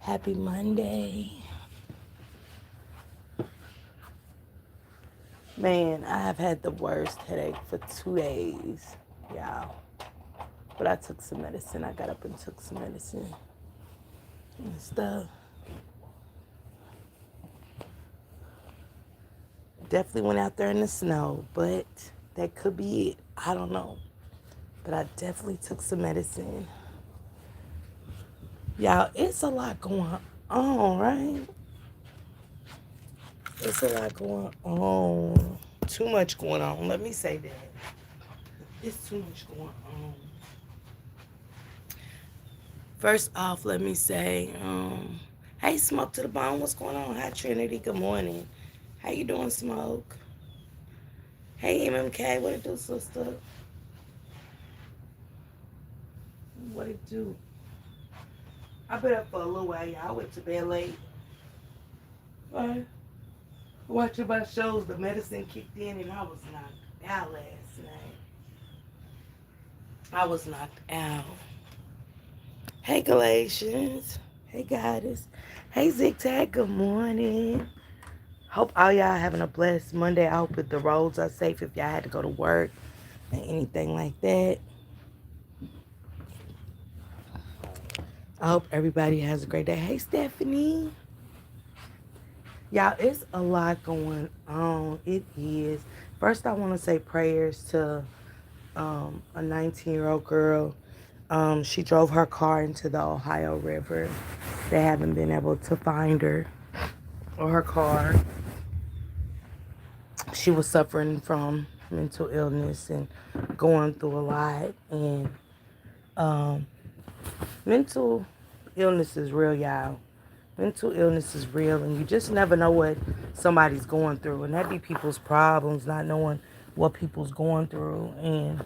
Happy Monday. Man, I have had the worst headache for 2 days, y'all. But I took some medicine. I got up and took some medicine and stuff. Definitely went out there in the snow, but that could be it. I don't know. But I definitely took some medicine. Y'all, it's a lot going on, right? It's a lot going on. Too much going on. Let me say that. It's too much going on. First off, let me say, hey, Smoke to the Bone, what's going on? Hi, Trinity, good morning. How you doing, Smoke? Hey, MMK, what it do, sister? What it do? I've been up for a little while, y'all. I went to bed late. Right? Watching my shows, the medicine kicked in, and I was knocked out last night. I was knocked out. Hey, Galatians. Hey, Goddess. Hey, Zigzag, good morning. Hope all y'all having a blessed Monday. I hope that the roads are safe if y'all had to go to work and anything like that. I hope everybody has a great day. Hey, Stephanie. Y'all, it's a lot going on. It is. First, I want to say prayers to a 19-year-old girl. She drove her car into the Ohio River. They haven't been able to find her or her car. She was suffering from mental illness and going through a lot. And um, mental illness is real, y'all. Mental illness is real, and you just never know what somebody's going through. And that be people's problems, not knowing what people's going through. And,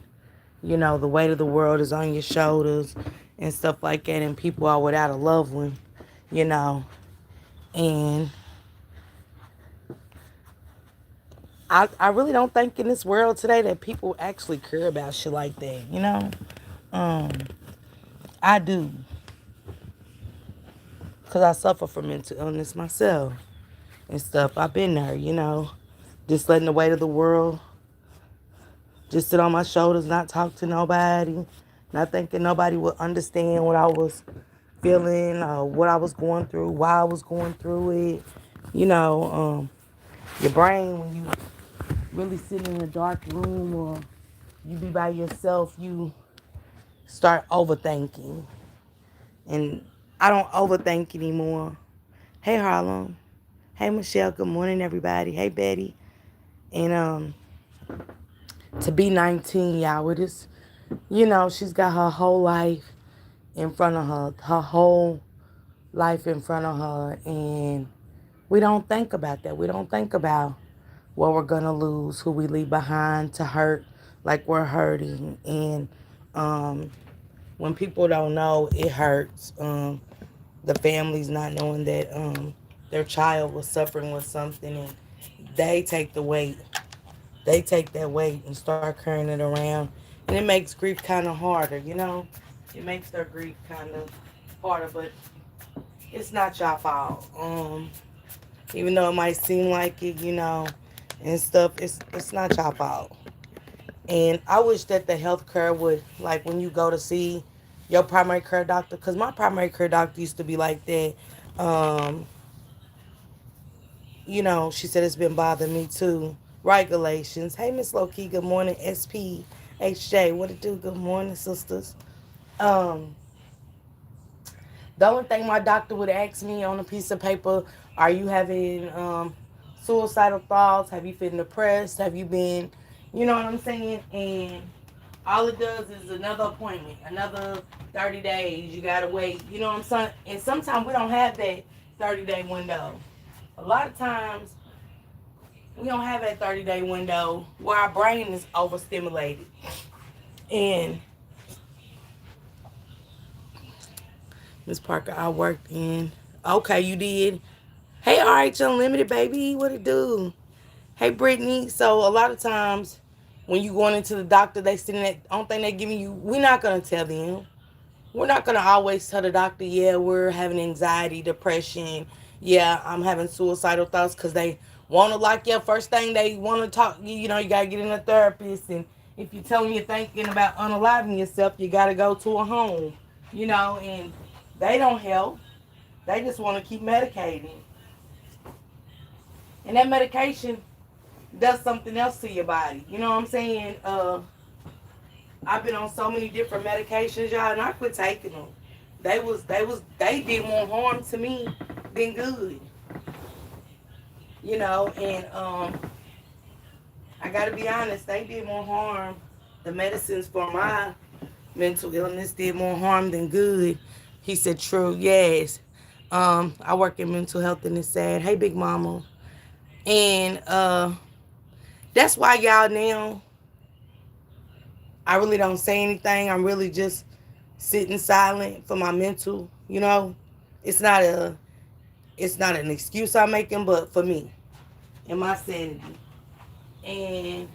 you know, the weight of the world is on your shoulders and stuff like that. And people are without a loved one, you know. And I really don't think in this world today that people actually care about shit like that, you know. Um, I do, because I suffer from mental illness myself and stuff. I've been there, you know, just letting the weight of the world just sit on my shoulders, not talk to nobody, not thinking nobody would understand what I was feeling or what I was going through, why I was going through it. You know, your brain, when you really sit in a dark room or you be by yourself, you start overthinking. And I don't overthink anymore. Hey, Harlem. Hey, Michelle. Good morning, everybody. Hey, Betty. And to be 19, y'all, it is, you know, she's got her whole life in front of her whole life in front of her. And we don't think about that. We don't think about what we're going to lose, who we leave behind to hurt like we're hurting. And when people don't know, it hurts. The families not knowing that their child was suffering with something, and they take the weight. They take that weight and start carrying it around. And it makes grief kind of harder, you know? It makes their grief kind of harder, but it's not your fault. Even though it might seem like it, you know, and stuff, it's not your fault. And I wish that the healthcare would, like, when you go to see your primary care doctor, because my primary care doctor used to be like that. Um, you know, she said it's been bothering me too. Regulations. Hey, Miss Loki. Good morning, SPHJ. What it do? Good morning, sisters. Um, the only thing my doctor would ask me on a piece of paper: are you having suicidal thoughts? Have you been depressed? Have you been, you know what I'm saying? And all it does is another appointment, another 30 days. You gotta wait. You know what I'm saying? And sometimes we don't have that 30-day window. A lot of times we don't have that 30-day window where our brain is overstimulated. And Miss Parker, I worked in. Okay, you did. Hey, RH Unlimited, baby. What it do? Hey, Brittany. So a lot of times when you going into the doctor, they sitting that only thing they giving you, we're not gonna tell them. we're not going to always tell the doctor, yeah, we're having anxiety, depression. Yeah, I'm having suicidal thoughts because they want to lock you up. First thing they want to talk, you know, you got to get in a therapist. And if you tell them you're thinking about unaliving yourself, you got to go to a home, you know, and they don't help. They just want to keep medicating. And that medication does something else to your body. You know what I'm saying? I've been on so many different medications, y'all, and I quit taking them. They did more harm to me than good. You know, and I gotta be honest, they did more harm. The medicines for my mental illness did more harm than good. He said, true, yes. I work in mental health and it's sad. Hey, Big Mama. And that's why y'all now, I really don't say anything. I'm really just sitting silent for my mental, you know. It's not a it's not an excuse I'm making, but for me and my sanity. And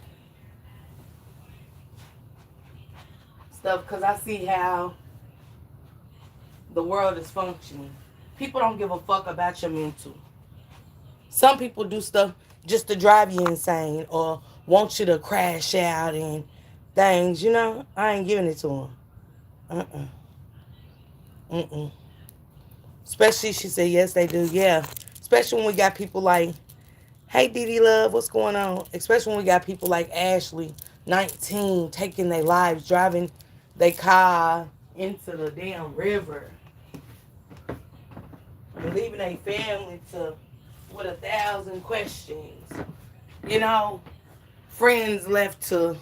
stuff because I see how the world is functioning. People don't give a fuck about your mental. Some people do stuff just to drive you insane or want you to crash out and things, you know. I ain't giving it to them. Uh-uh. Mm-mm. Especially, she said, yes, they do. Yeah. Especially when we got people like, hey, Dee Love, what's going on? Especially when we got people like Ashley, 19, taking their lives, driving their car into the damn river and leaving their family to with 1,000 questions. You know, friends left to,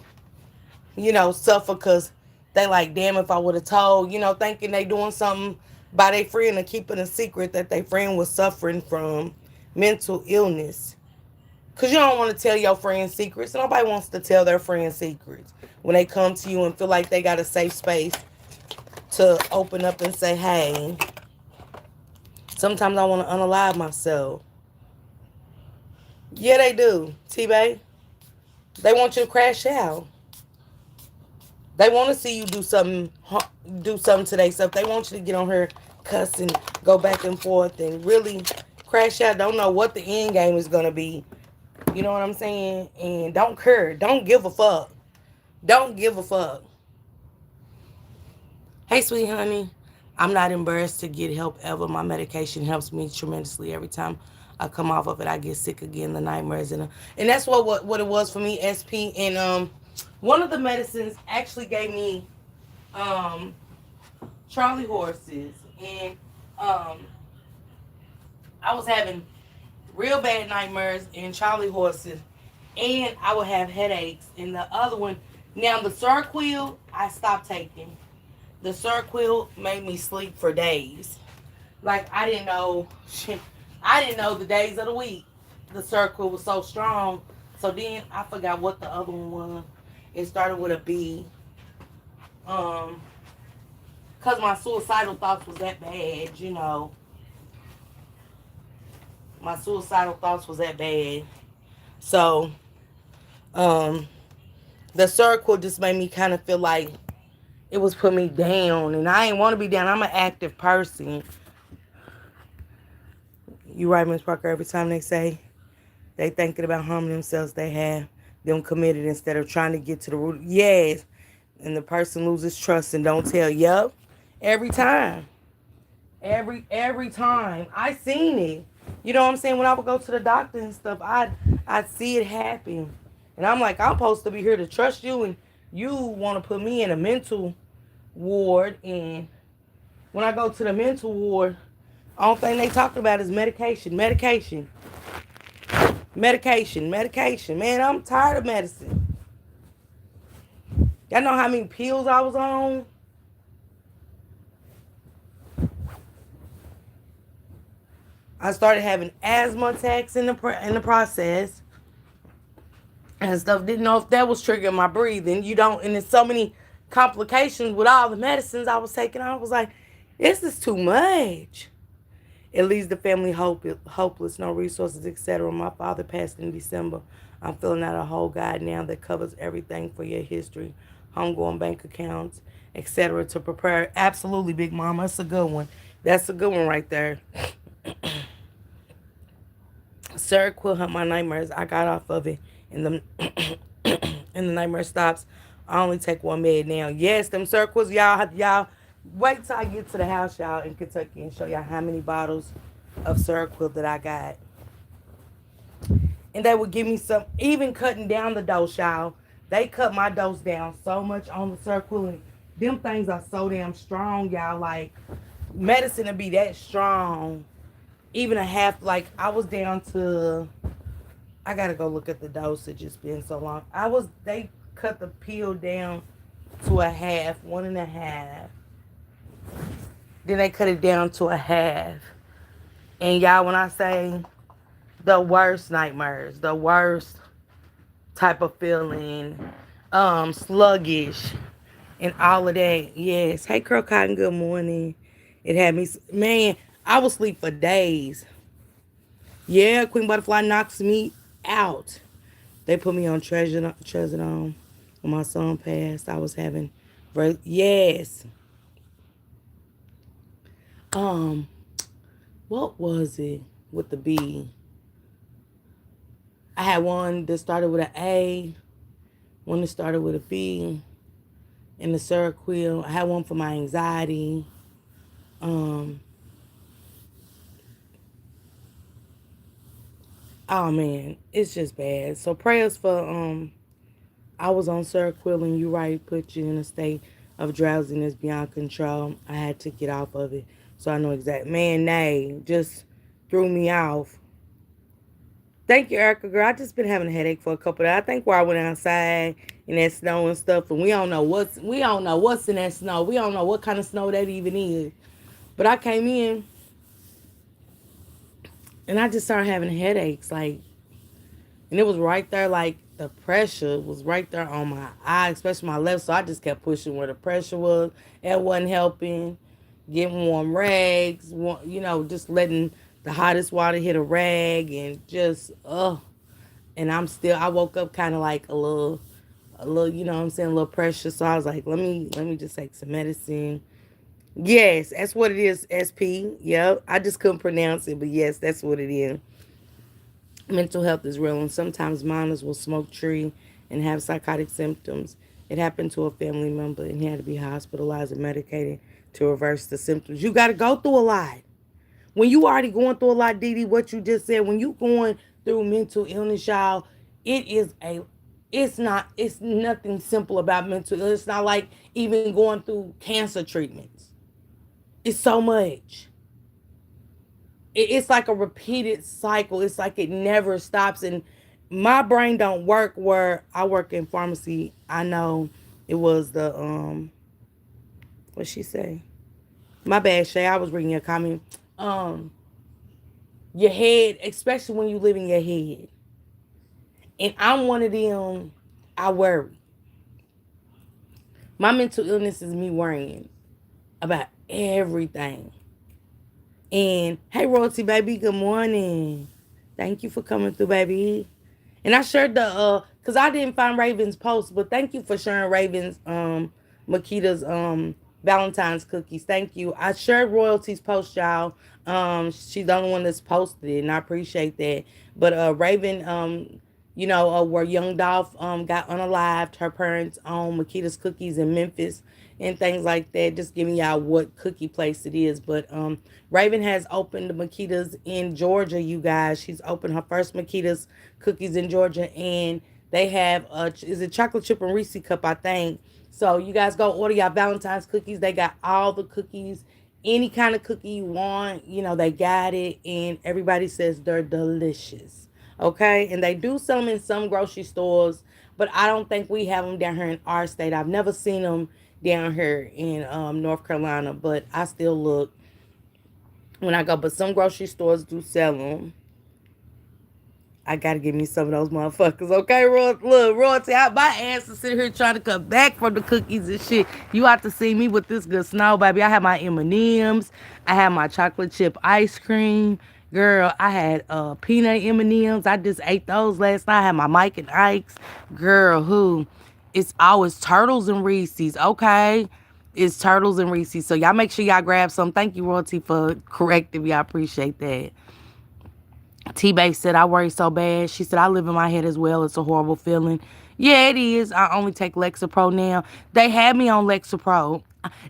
you know, suffer because they like, damn, if I would have told, you know, thinking they doing something by their friend and keeping a secret that their friend was suffering from mental illness. Because you don't want to tell your friends secrets. Nobody wants to tell their friends secrets when they come to you and feel like they got a safe space to open up and say, hey, sometimes I want to unalive myself. Yeah, they do, T-Bay. They want you to crash out. They want to see you do something to themselves. They want you to get on her cuss and go back and forth and really crash out. Don't know what the end game is going to be. You know what I'm saying? And don't care. Don't give a fuck. Don't give a fuck. Hey, sweet honey. I'm not embarrassed to get help ever. My medication helps me tremendously. Every time I come off of it, I get sick again. The nightmares and that's what it was for me. SP and one of the medicines actually gave me um Charlie horses and um I was having real bad nightmares and Charlie horses, and I would have headaches. And the other one, now the Seroquel, I stopped taking. The Seroquel made me sleep for days. Like I didn't know, I didn't know the days of the week. The Seroquel was so strong. So then I forgot what the other one was. It started with a B. Cause my suicidal thoughts was that bad, you know. My suicidal thoughts was that bad. So, um, the circle just made me kind of feel like it was putting me down, and I ain't want to be down. I'm an active person. You right, Miss Parker. Every time they say they thinking about harming themselves, they have them committed instead of trying to get to the root. Yes, and the person loses trust and don't tell. Yep, every time, every time I seen it. You know what I'm saying? When I would go to the doctor and stuff, I'd see it happen. And I'm like, I'm supposed to be here to trust you, and you want to put me in a mental ward. And when I go to the mental ward, all thing they talk about is medication, medication, medication, medication. Man, I'm tired of medicine. Y'all know how many pills I was on? I started having asthma attacks in the process and stuff. Didn't know if that was triggering my breathing. You don't, and there's so many complications with all the medicines I was taking. I was like, this is too much. It leaves the family hopeless, no resources, etc. My father passed in December. I'm filling out a whole guide now that covers everything for your history, homegoing bank accounts, etc. to prepare. Absolutely, Big Mama. That's a good one. That's a good one right there. Seroquel helped my nightmares. I got off of it, and the and the nightmare stops. I only take one med now. Yes, them Seroquels, y'all. Wait till I get to the house, y'all, in Kentucky, and show y'all how many bottles of Seroquel that I got. And they would give me some, even cutting down the dose, y'all. They cut my dose down so much on the Seroquel. Them things are so damn strong, y'all. Like, medicine to be that strong. Even a half, like, I was down to, I gotta go look at the dosage. It's been so long. They cut the pill down to a half, one and a half. Then they cut it down to a half. And y'all, when I say the worst nightmares, the worst type of feeling, sluggish, and all of that. Yes. Hey, Curl Cotton, good morning. It had me, man, I would sleep for days. Yeah, Queen Butterfly knocks me out. They put me on Trazodone when my son passed. I was having, yes. Um, what was it with the B? I had one that started with an A, one that started with a B, and the Seroquel. I had one for my anxiety. Um, oh man, it's just bad. So prayers for I was on Seroquel, and you right, put you in a state of drowsiness beyond control. I had to get off of it, so I know exactly. Man, nay, just threw me off. Thank you, Erica, girl. I just been having a headache for a couple of days. I think where I went outside in that snow and stuff, and we don't know what's in that snow. We don't know what kind of snow that even is. But I came in and I just started having headaches, like, and it was right there, like the pressure was right there on my eye, especially my left. So I just kept pushing where the pressure was. It wasn't helping. Getting warm rags, just letting the hottest water hit a rag, and just And I woke up kind of like a little, you know what I'm saying, a little pressure. So I was like, let me just take some medicine. Yes, that's what it is. SP. Yep. I just couldn't pronounce it, but yes, that's what it is. Mental health is real, and sometimes minors will smoke tree and have psychotic symptoms. It happened to a family member, and he had to be hospitalized and medicated to reverse the symptoms. You got to go through a lot. When you already going through a lot, Dee Dee, what you just said, when you going through mental illness, y'all, it is it's nothing simple about mental illness. It's not like even going through cancer treatments. It's so much. It's like a repeated cycle. It's like it never stops. And my brain don't work where I work in pharmacy. I know it was the what she say? My bad, Shay. I was reading your comment. Um, your head, especially when you live in your head. And I'm one of them. I worry. My mental illness is me worrying about everything. And hey, Royalty baby, good morning. Thank you for coming through, baby. And I shared cause I didn't find Raven's post, but thank you for sharing Raven's Makita's Valentine's cookies. Thank you. I shared Royalty's post, y'all. She's the only one that's posted it, and I appreciate that. But Raven, where Young Dolph got unalived, her parents own Makita's Cookies in Memphis and things like that. Just giving y'all what cookie place it is. But Raven has opened the Makita's in Georgia, you guys. She's opened her first Makita's Cookies in Georgia, and they have is it chocolate chip and Reese cup, I think. So you guys go order your Valentine's cookies. They got all the cookies, any kind of cookie you want. They got it, and everybody says they're delicious. Okay, and they do sell them in some grocery stores, but I don't think we have them down here in our state. I've never seen them down here in North Carolina, but I still look when I go. But some grocery stores do sell them. I gotta give me some of those motherfuckers, okay? Look, Royalty, my ass is sitting here trying to come back from the cookies and shit. You have to see me with this good snow, baby. I have my M&Ms. I have my chocolate chip ice cream. Girl, I had peanut M&Ms. I just ate those last night. I had my Mike and Ike's. Girl, who? It's always Turtles and Reese's, okay? It's Turtles and Reese's. So y'all make sure y'all grab some. Thank you, Royalty, for correcting me. I appreciate that. T-Bay said, I worry so bad. She said, I live in my head as well. It's a horrible feeling. Yeah, it is. I only take Lexapro now. They had me on Lexapro.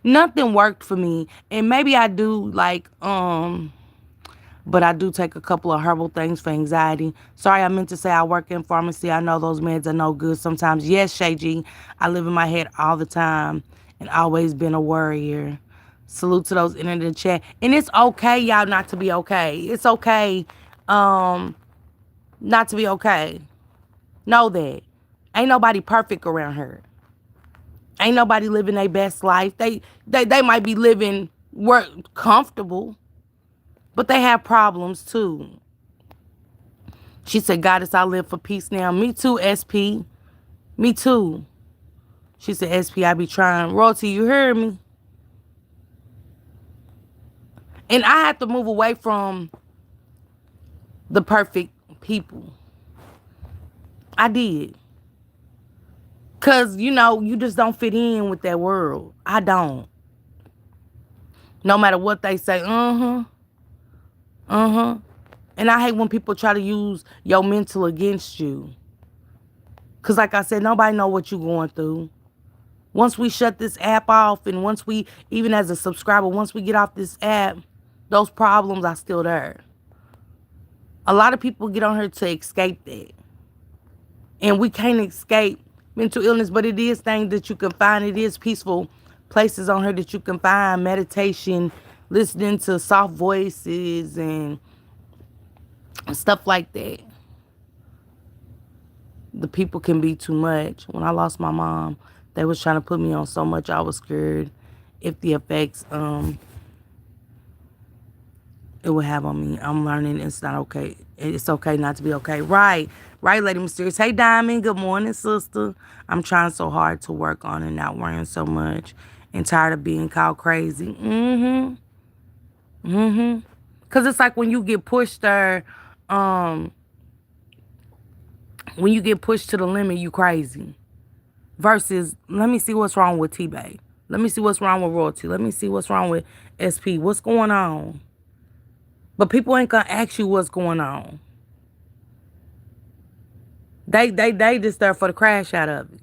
Nothing worked for me. And maybe I do but I do take a couple of herbal things for anxiety. Sorry, I meant to say I work in pharmacy. I know those meds are no good sometimes. Yes, Shay G, I live in my head all the time and always been a worrier. Salute to those in the chat. And it's okay, y'all, not to be okay. It's okay not to be okay. Know that. Ain't nobody perfect around here. Ain't nobody living their best life. They might be living comfortable, but they have problems too. She said, Goddess, I live for peace now. Me too, SP. Me too. She said, SP, I be trying. Royalty, you heard me? And I have to move away from the perfect people. I did. Because, you just don't fit in with that world. I don't. No matter what they say, and I hate when people try to use your mental against you. Because like I said, nobody know what you're going through. Once we shut this app off and once we, even as a subscriber, once we get off this app, those problems are still there. A lot of people get on here to escape that. And we can't escape mental illness, but it is things that you can find. It is peaceful places on here that you can find. Meditation, listening to soft voices and stuff like that. The people can be too much. When I lost my mom, they was trying to put me on so much I was scared if the effects it would have on me. I'm learning it's not okay. It's okay not to be okay. Right, Lady Mysterious. Hey, Diamond. Good morning, sister. I'm trying so hard to work on it, not worrying so much, and tired of being called crazy. Cause it's like when you get pushed there, when you get pushed to the limit, you crazy. Versus, let me see what's wrong with T-Bay. Let me see what's wrong with Royalty. Let me see what's wrong with SP. What's going on? But people ain't gonna ask you what's going on. They just there for the crash out of it.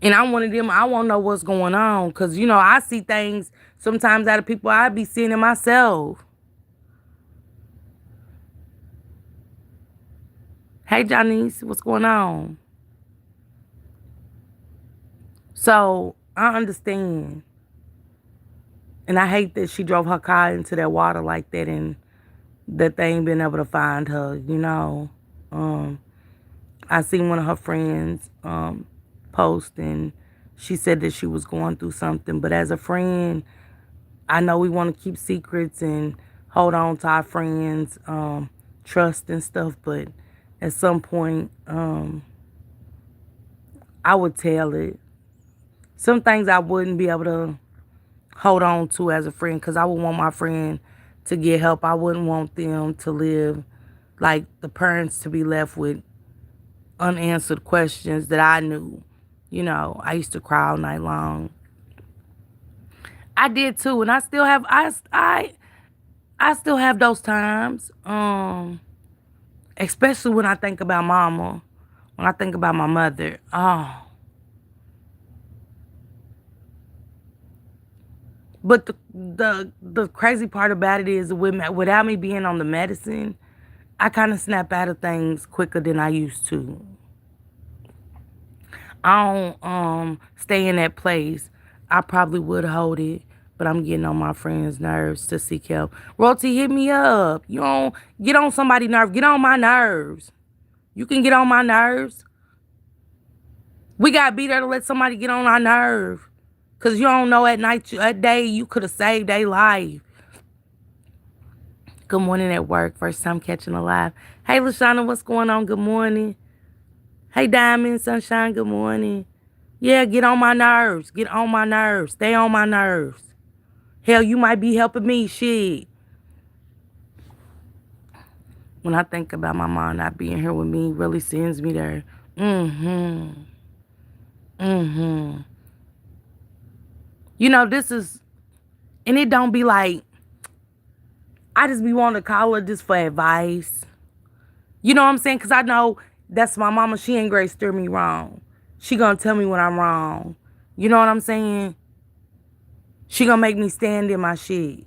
And I'm one of them, I won't know what's going on. Because, I see things sometimes out of people I be seeing it myself. Hey, Janice, what's going on? So, I understand. And I hate that she drove her car into that water like that and that they ain't been able to find her, I seen one of her friends post and she said that she was going through something. But as a friend, I know we want to keep secrets and hold on to our friends, trust and stuff. But at some point, I would tell it. Some things I wouldn't be able to hold on to as a friend because I would want my friend to get help. I wouldn't want them to live like the parents to be left with unanswered questions that I knew. I used to cry all night long. I did too, and I still have I still have those times. Especially when I think about mama, when I think about my mother. Oh. But the crazy part about it is without me being on the medicine, I kind of snap out of things quicker than I used to. I don't stay in that place. I probably would hold it, but I'm getting on my friends' nerves to seek help. Royalty, hit me up. You don't get on somebody's nerves. Get on my nerves. You can get on my nerves. We gotta be there to let somebody get on our nerve. Cause you don't know at day you could have saved their life. Good morning at work. First time catching a live. Hey, Lashana, what's going on? Good morning. Hey, Diamond, Sunshine, good morning. Yeah, get on my nerves. Get on my nerves. Stay on my nerves. Hell, you might be helping me. Shit. When I think about my mom not being here with me, it really sends me there. This is, and it don't be like, I just be wanting to call her just for advice. You know what I'm saying? Because I know that's my mama. She ain't great steer me wrong. She gonna tell me when I'm wrong. You know what I'm saying? She gonna make me stand in my shit.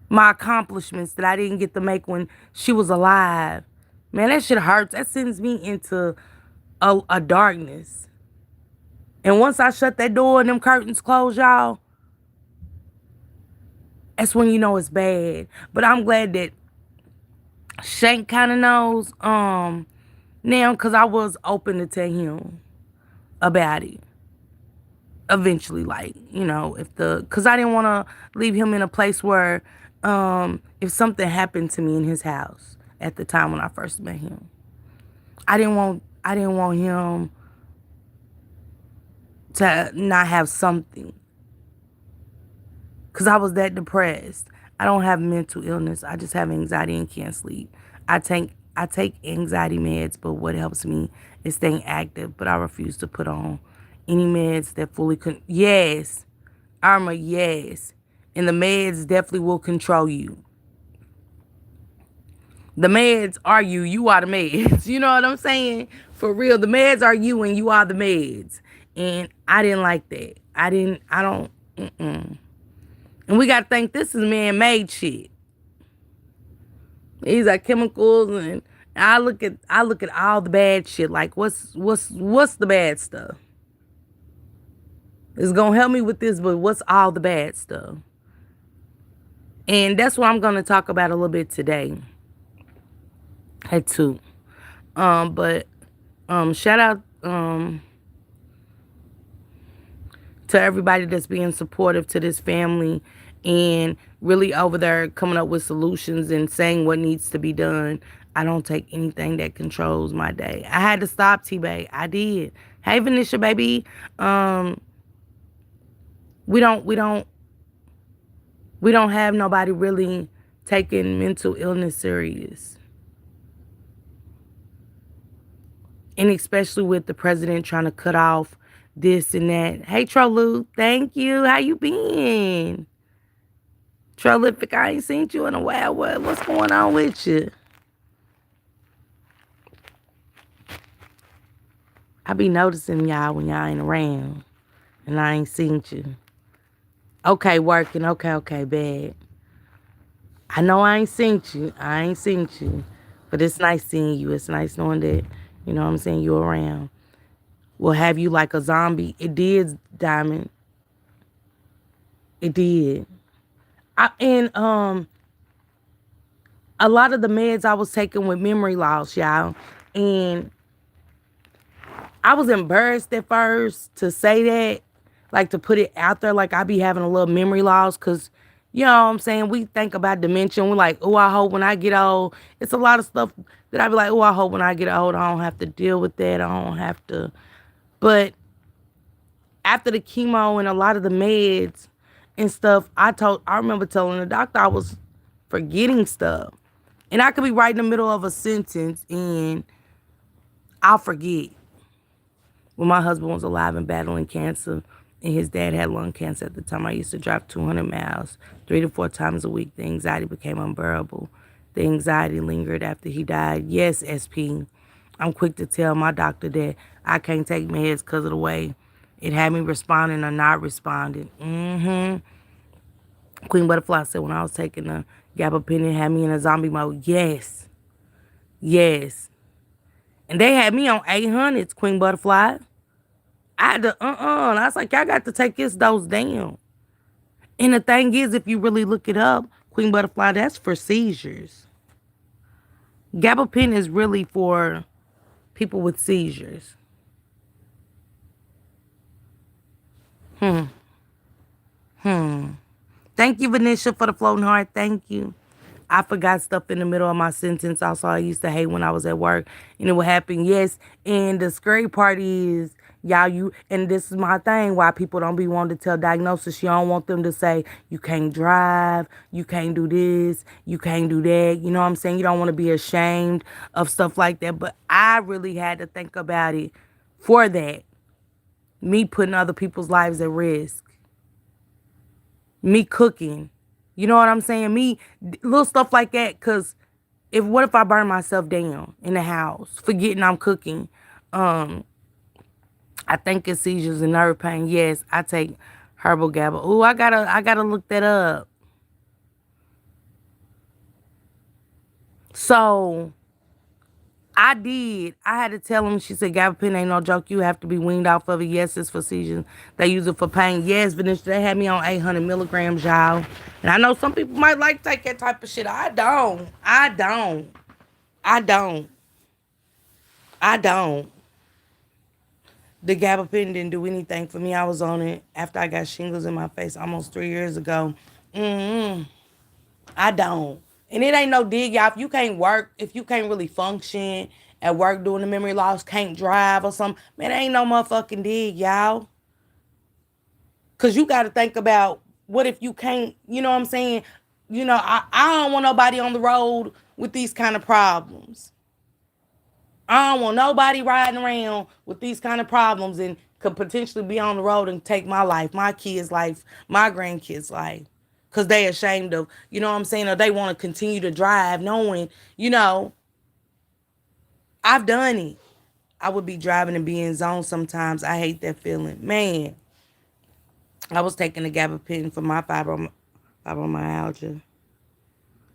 My accomplishments that I didn't get to make when she was alive. Man, that shit hurts. That sends me into a darkness. And once I shut that door and them curtains close, y'all, that's when you know it's bad. But I'm glad that Shank kind of knows now, because I was open to tell him about it eventually, like, because I didn't want to leave him in a place where if something happened to me in his house at the time when I first met him, I didn't want him to not have something, because I was that depressed. I don't have mental illness. I just have anxiety and can't sleep. I take anxiety meds, but what helps me is staying active. But I refuse to put on any meds that fully yes, Irma, yes. And the meds definitely will control you. The meds are you. You are the meds. You know what I'm saying? For real, the meds are you and you are the meds. And I didn't like that. I don't. And we got to think this is man-made shit. These are chemicals, and I look at all the bad shit. Like, what's the bad stuff? It's gonna help me with this, but what's all the bad stuff? And that's what I'm gonna talk about a little bit today. At two. But shout out to everybody that's being supportive to this family and really over there coming up with solutions and saying what needs to be done. I don't take anything that controls my day. I had to stop, T-Bay. I did. Hey, Venetia, baby. We don't have nobody really taking mental illness serious. And especially with the president trying to cut off this and that. Hey, Trolu, thank you. How you been? Trollific, I ain't seen you in a while. What's going on with you? I be noticing y'all when y'all ain't around. And I ain't seen you. Okay, working. Okay, bad. I know I ain't seen you. But it's nice seeing you. It's nice knowing that, you know what I'm saying, you're around. Will have you like a zombie. It did, Diamond. It did. And a lot of the meds I was taking with memory loss, y'all. And I was embarrassed at first to say that, like to put it out there, like I be having a little memory loss, because, you know what I'm saying, we think about dementia, we're like, oh, I hope when I get old, it's a lot of stuff that I be like, oh, I hope when I get old, I don't have to deal with that, I don't have to, but after the chemo and a lot of the meds and stuff, I remember telling the doctor I was forgetting stuff. And I could be right in the middle of a sentence and I'll forget. When my husband was alive and battling cancer, and his dad had lung cancer at the time, I used to drive 200 miles, 3 to 4 times a week. The anxiety became unbearable. The anxiety lingered after he died. Yes, SP. I'm quick to tell my doctor that I can't take meds because of the way it had me responding or not responding. Queen Butterfly said when I was taking the gabapentin, it had me in a zombie mode. Yes. And they had me on 800s, Queen Butterfly. I had to, and I was like, y'all got to take this dose down. And the thing is, if you really look it up, Queen Butterfly, that's for seizures. Gabapentin is really for people with seizures. Thank you, Venetia, for the floating heart. Thank you. I forgot stuff in the middle of my sentence. Also, I used to hate when I was at work and it would happen. Yes, and the scary part is, y'all, and this is my thing, why people don't be wanting to tell diagnosis. You don't want them to say, you can't drive, you can't do this, you can't do that. You know what I'm saying? You don't want to be ashamed of stuff like that. But I really had to think about it for that. Me putting other people's lives at risk. Me cooking. You know what I'm saying? Me, little stuff like that. Because what if I burn myself down in the house, forgetting I'm cooking? Um, I think it's seizures and nerve pain. Yes, I take herbal GABA. Ooh, I gotta look that up. So I did. I had to tell him. She said, gabapentin ain't no joke. You have to be weaned off of it. Yes, it's for seizures. They use it for pain. Yes, Venetia, they had me on 800 milligrams, y'all. And I know some people might like to take that type of shit. I don't. I don't. I don't. I don't. The gabapentin didn't do anything for me. I was on it after I got shingles in my face almost 3 years ago. I don't. And it ain't no dig, y'all. If you can't work, if you can't really function at work doing the memory loss, can't drive or something, man, it ain't no motherfucking dig, y'all. Cause you gotta think about what if you can't, you know what I'm saying? I don't want nobody on the road with these kind of problems. I don't want nobody riding around with these kind of problems and could potentially be on the road and take my life, my kids' life, my grandkids' life. Because they ashamed of, you know what I'm saying? Or they want to continue to drive knowing, I've done it. I would be driving and be in zone sometimes. I hate that feeling. Man, I was taking the gabapentin for my fibromyalgia.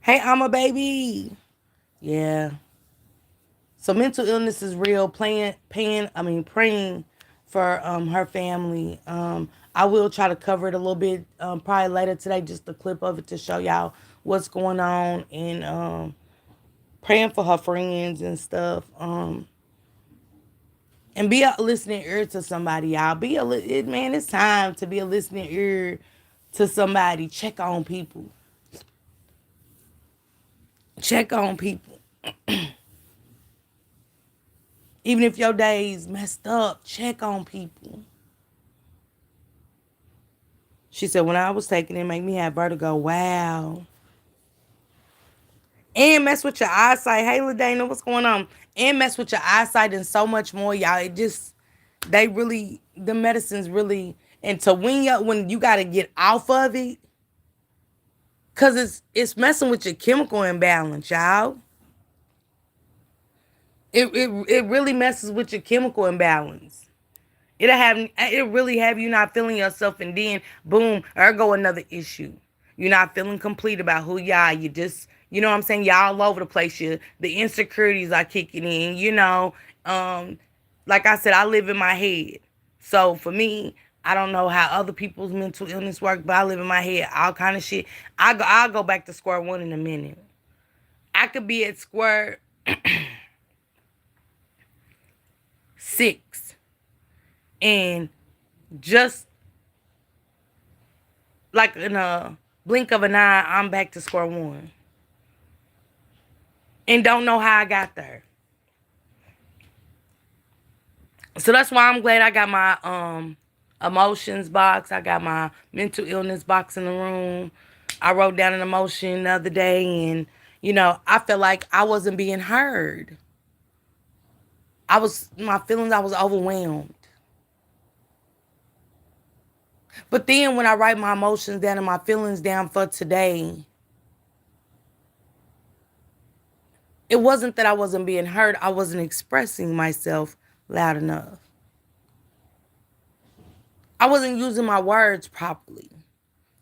Hey, I'm a baby. Yeah. So mental illness is real. Praying for her family. I will try to cover it a little bit probably later today, just a clip of it to show y'all what's going on and praying for her friends and stuff. And be a listening ear to somebody, y'all. Man. It's time to be a listening ear to somebody. Check on people. Check on people. Even if your day's messed up, check on people. She said, when I was taking it, make me have vertigo. Wow. And mess with your eyesight. Hey, LaDana, what's going on? And mess with your eyesight and so much more, y'all. The medicines really, and to when you got to get off of it, because it's messing with your chemical imbalance, y'all. It really messes with your chemical imbalance. It really have you not feeling yourself, and then boom, there go another issue. You're not feeling complete about who you are. You just, you know what I'm saying? Y'all all over the place. The insecurities are kicking in. Like I said, I live in my head. So for me, I don't know how other people's mental illness work, but I live in my head. All kind of shit. I'll go back to square one in a minute. I could be at square six and just like in a blink of an eye, I'm back to square one. And don't know how I got there. So that's why I'm glad I got my emotions box. I got my mental illness box in the room. I wrote down an emotion the other day, and I felt like I wasn't being heard. My feelings, I was overwhelmed. But then when I write my emotions down and my feelings down for today, it wasn't that I wasn't being heard. I wasn't expressing myself loud enough. I wasn't using my words properly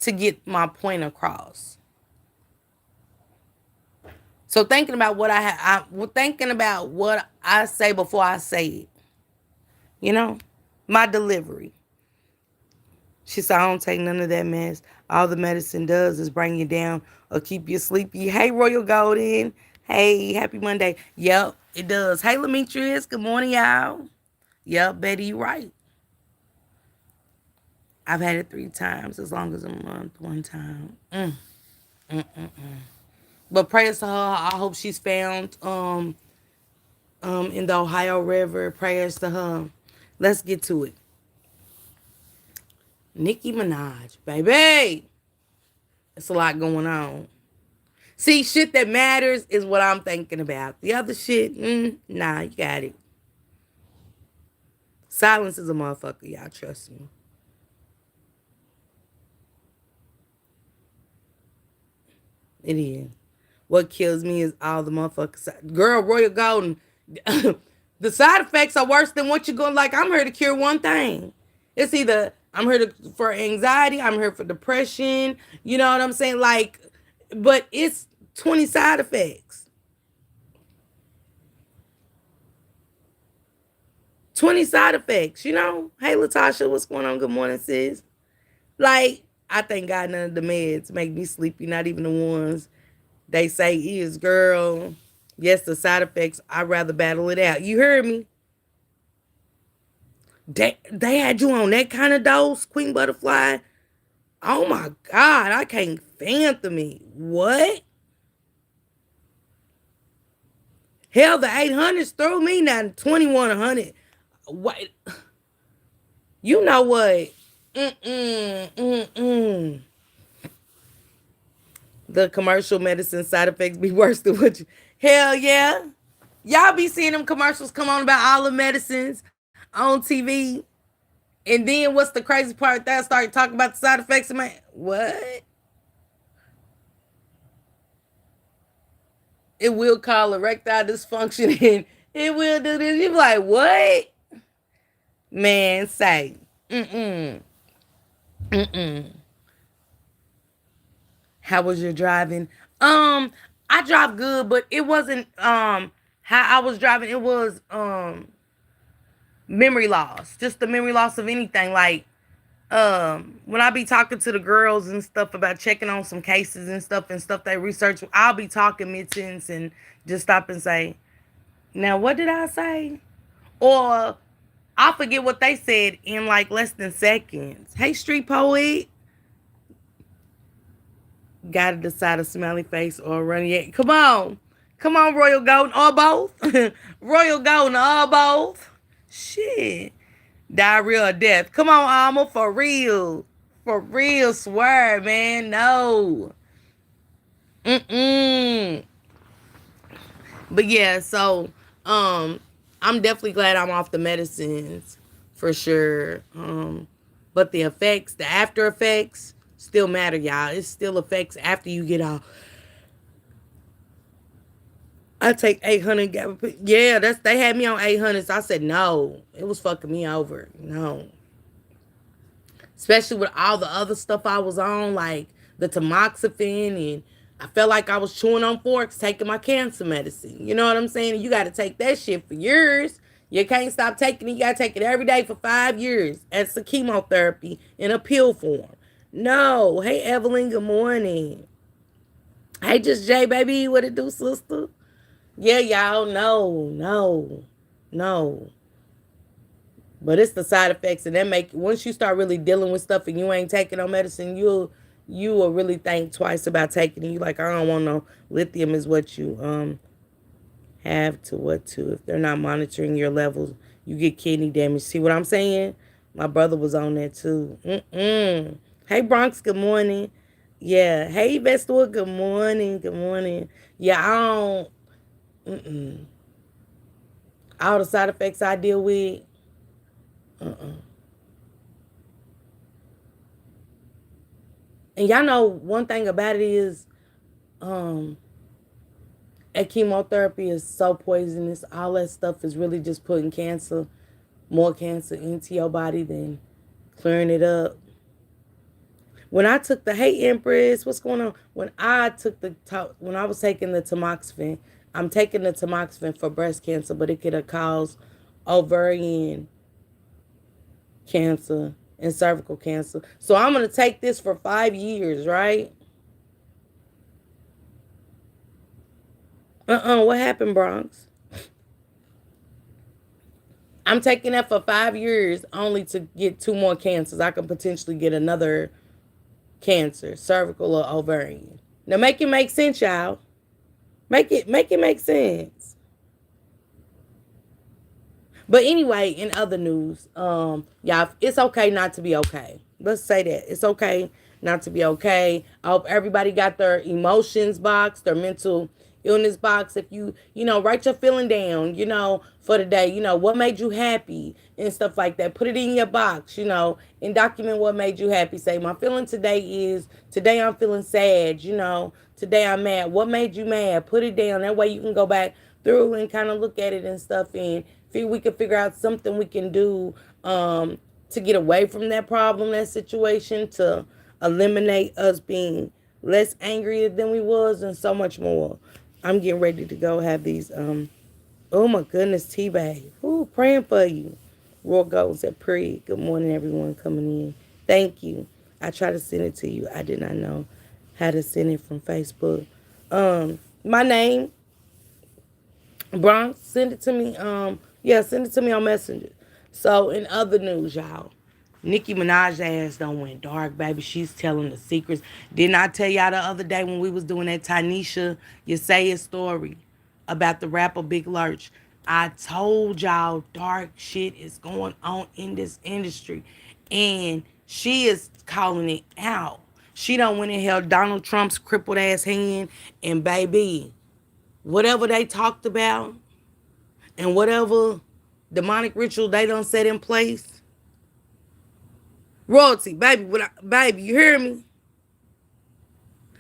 to get my point across. So thinking about what thinking about what I say before I say it, my delivery. She said, I don't take none of that mess. All the medicine does is bring you down or keep you sleepy. Hey, Royal Golden. Hey, happy Monday. Yep, it does. Hey, Lamitrius. Good morning, y'all. Yep, Betty, you right. I've had it 3 times, as long as a month, 1 time. But prayers to her. I hope she's found in the Ohio River. Prayers to her. Let's get to it. Nicki Minaj, baby. It's a lot going on. See, shit that matters is what I'm thinking about. The other shit, nah, you got it. Silence is a motherfucker, y'all. Trust me. It is. What kills me is all the motherfuckers. Girl, Royal Golden. The side effects are worse than what you're going. Like, I'm here to cure one thing. It's either I'm here for anxiety, I'm here for depression. You know what I'm saying? Like, but it's 20 side effects. 20 side effects, you know? Hey, Latasha, what's going on? Good morning, sis. Like, I thank God none of the meds make me sleepy, not even the ones they say is, girl. Yes, the side effects, I'd rather battle it out. You heard me? They had you on that kind of dose, Queen Butterfly. Oh my God, I can't fathom it. What? Hell, the 800s threw me now. 2100. What? You know what? Mm-mm. The commercial medicine side effects be worse than what you. Hell yeah. Y'all be seeing them commercials come on about all the medicines on TV. And then what's the crazy part? That start talking about the side effects of my what? It will cause erectile dysfunction and it will do this. You be like, what? Man, say. Mm-mm. Mm-mm. How was your driving? I drive good, but it wasn't how I was driving, it was memory loss. Just the memory loss of anything. Like when I be talking to the girls and stuff about checking on some cases and stuff they research, I'll be talking mid sentence and just stop and say, now what did I say? Or I forget what they said in like less than seconds. Hey, street poet. Gotta decide a smiley face or a runny egg. Come on. Come on, Royal Golden. Or both. Royal Golden or both. Shit. Diarrhea or death. Come on, Alma. For real. For real. Swear, man. No. Mm-mm. But yeah, so I'm definitely glad I'm off the medicines for sure. But the effects, the after effects, still matter, y'all. It still affects after you get off. I take 800 gabapentin. Yeah, they had me on 800. So I said no. It was fucking me over. No. Especially with all the other stuff I was on, like the tamoxifen, and I felt like I was chewing on forks taking my cancer medicine. You know what I'm saying? You got to take that shit for years. You can't stop taking it. You got to take it every day for 5 years as a chemotherapy in a pill form. No. Hey, Evelyn, good morning. Hey, just Jay, baby. What it do, sister? Yeah, y'all. No. But it's the side effects, and that make once you start really dealing with stuff and you ain't taking no medicine, you will really think twice about taking it. You like, I don't want no lithium is what you have to what to. If they're not monitoring your levels, you get kidney damage. See what I'm saying? My brother was on that too. Mm-mm. Hey Bronx, good morning. Yeah. Hey Vestwood, good morning. Good morning. Yeah, I don't. Mm-mm. All the side effects I deal with. And y'all know one thing about it is, um, that chemotherapy is so poisonous. All that stuff is really just putting more cancer into your body than clearing it up. When I took the Hey Empress, what's going on? When I was taking the tamoxifen, I'm taking the tamoxifen for breast cancer, but it could have caused ovarian cancer and cervical cancer. So I'm gonna take this for 5 years, right? What happened, Bronx? I'm taking that for 5 years only to get two more cancers. I can potentially get another cancer, cervical or ovarian. Now make it make sense, y'all. Make it make sense. But anyway, in other news, y'all, it's okay not to be okay. Let's say that. It's okay not to be okay. I hope everybody got their emotions box, their mental illness box. If write your feeling down, for the day, what made you happy and stuff like that. Put it in your box, and document what made you happy. Say, my feeling today I'm feeling sad, today I'm mad. What made you mad? Put it down. That way you can go back through and kind of look at it and stuff, and we can figure out something we can do to get away from that problem, that situation, to eliminate us being less angry than we was, and so much more. I'm getting ready to go have these oh my goodness, T-Bag. Ooh, praying for you. Royal Gold said, "Pre, good morning, everyone coming in. Thank you. I tried to send it to you. I did not know how to send it from Facebook. My name, Bronx, send it to me. Yeah, send it to me on Messenger. So, in other news, y'all, Nicki Minaj ass done went dark, baby. She's telling the secrets. Didn't I tell y'all the other day when we was doing that Tanisha Yesaya story about the rapper Big Lurch? I told y'all dark shit is going on in this industry. And she is calling it out. She done went and held Donald Trump's crippled ass hand. And baby, whatever they talked about and whatever demonic ritual they done set in place, royalty, baby, baby, you hear me?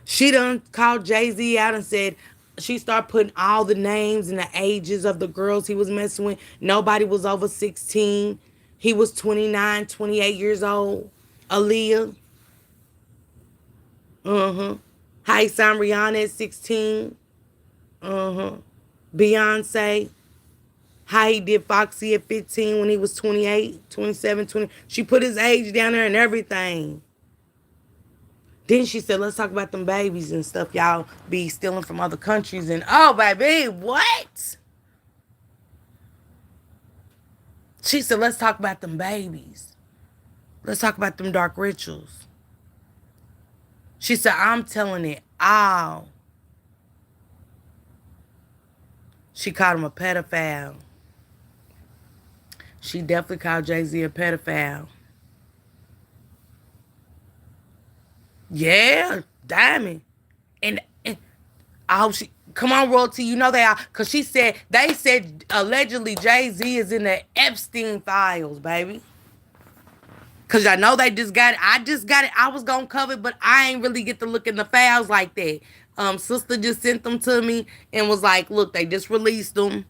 She done called Jay-Z out and said she started putting all the names and the ages of the girls he was messing with. Nobody was over 16. He was 29, 28 years old. Aaliyah. How he signed Rihanna at 16. Beyonce. How he did Foxy at 15 when he was 28, 27, 20. She put his age down there and everything. Then she said, let's talk about them babies and stuff y'all be stealing from other countries. And, oh, baby, what? She said, let's talk about them babies. Let's talk about them dark rituals. She said, I'm telling it all. She called him a pedophile. She definitely called Jay-Z a pedophile. Yeah, Diamond. And oh, come on, royalty, you know they are. Because they said allegedly Jay-Z is in the Epstein files, baby. Because I know they just got it. I just got it. I was going to cover it, but I ain't really get to look in the files like that. Sister just sent them to me and was like, look, they just released them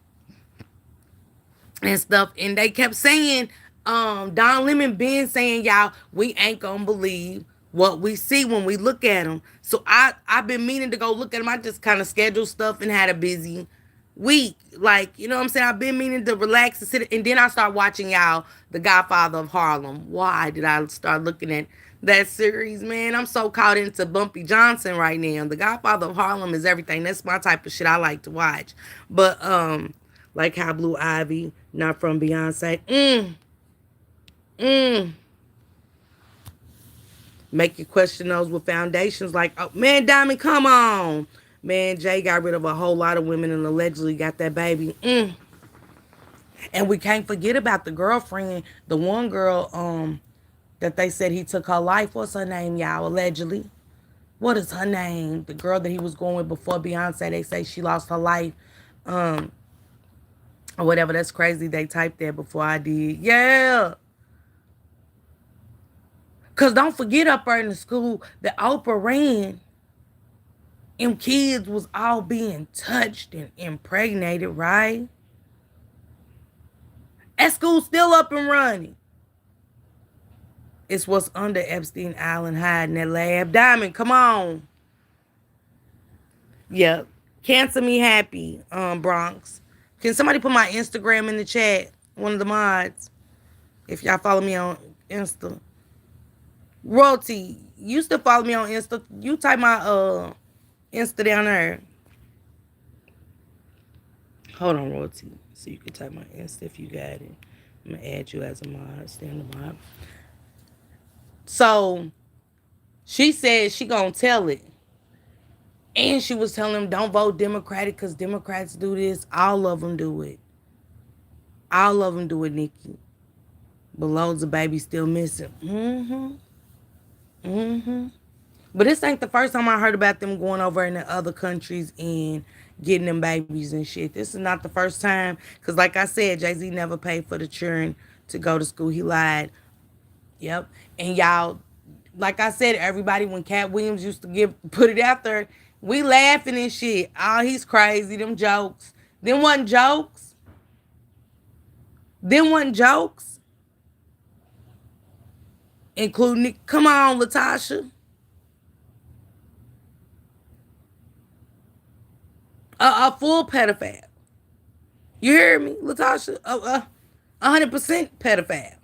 and stuff. And they kept saying, Don Lemon been saying, y'all, we ain't gonna believe what we see when we look at them. So I've been meaning to go look at them. I just kind of scheduled stuff and had a busy week. Like, you know what I'm saying? I've been meaning to relax and sit. And then I start watching y'all, The Godfather of Harlem. Why did I start looking at that series, man? I'm so caught into Bumpy Johnson right now. The Godfather of Harlem is everything. That's my type of shit I like to watch. But like how Blue Ivy, not from Beyonce. Make you question those with foundations like, oh, man, Diamond, come on. Man, Jay got rid of a whole lot of women and allegedly got that baby. And we can't forget about the girlfriend, the one girl that they said he took her life. What's her name, y'all, allegedly? What is her name? The girl that he was going with before Beyonce, they say she lost her life. Or whatever. That's crazy. They typed that before I did. Yeah. Because don't forget up there in the school that Oprah ran, them kids was all being touched and impregnated, right? That school still up and running. It's what's under Epstein Island hiding that lab. Diamond, come on. Yep. Cancer me happy, Bronx. Can somebody put my Instagram in the chat? One of the mods. If y'all follow me on Insta. Royalty, you still follow me on Insta. You type my Insta down there. Hold on, Royalty. So you can type my Insta if you got it. I'm going to add you as a mod. Stay in the mod. So, she said she going to tell it. And she was telling them, don't vote Democratic because Democrats do this. All of them do it. All of them do it, Nikki. But loads of babies still missing. But this ain't the first time I heard about them going over in the other countries and getting them babies and shit. This is not the first time. Because, like I said, Jay Z never paid for the children to go to school. He lied. Yep. And y'all, like I said, everybody, when Cat Williams used to put it out there, we laughing and shit. Oh, he's crazy. Them jokes. Them wasn't jokes. Them wasn't jokes. Including, come on, Latasha. A full pedophile. You hear me, Latasha? 100% pedophile.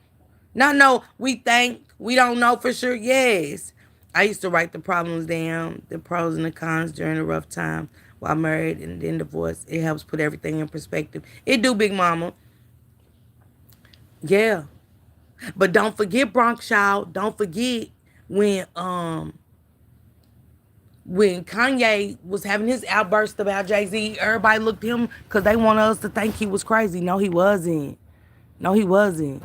Not no, we think, we don't know for sure. Yes. I used to write the problems down, the pros and the cons during a rough time while married and then divorced. It helps put everything in perspective. It do, Big Mama. Yeah. But don't forget, Bronx, y'all. Don't forget when when Kanye was having his outburst about Jay-Z, everybody looked at him because they wanted us to think he was crazy. No, he wasn't. No, he wasn't.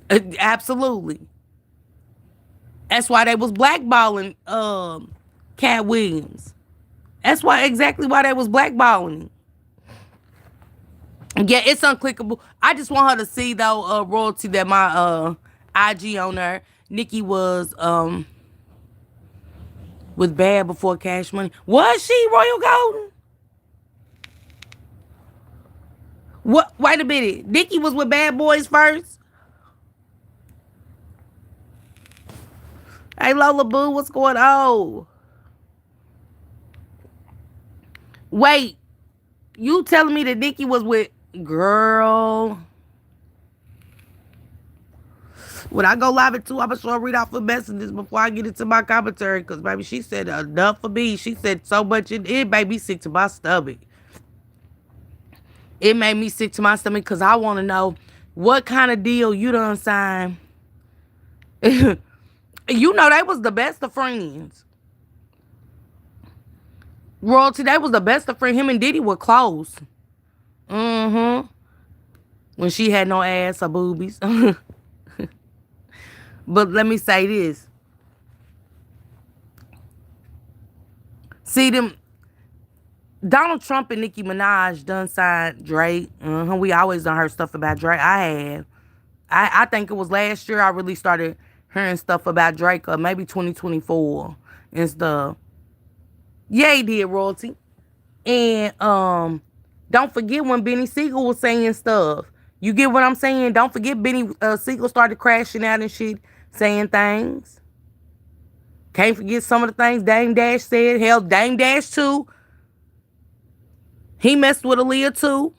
Absolutely. That's why they was blackballing Cat Williams. That's why exactly why they was blackballing him. Yeah, it's unclickable. I just want her to see though, royalty that my IG on there, Nikki was bad before Cash Money. Was she Royal Golden? What? Wait a minute. Nikki was with Bad Boys first. Hey Lola Boo, what's going on? Wait, you telling me that Nikki was with girl? When I go live at 2, I'm going to sure read off the messages before I get into my commentary. Because, baby, she said enough for me. She said so much. It made me sick to my stomach. It made me sick to my stomach because I want to know what kind of deal you done signed. You know, they was the best of friends. Royalty, they was the best of friends. Him and Diddy were close. Mm-hmm. When she had no ass or boobies. But let me say this. See them, Donald Trump and Nicki Minaj done signed Drake. We always done heard stuff about Drake. I have. I think it was last year I really started hearing stuff about Drake, or maybe 2024 and stuff. Yeah, he did, Royalty. And don't forget when Benny Siegel was saying stuff. You get what I'm saying? Don't forget Benny Siegel started crashing out and shit, saying things. Can't forget some of the things Dame Dash said. Hell, Dame Dash too. He messed with Aaliyah too.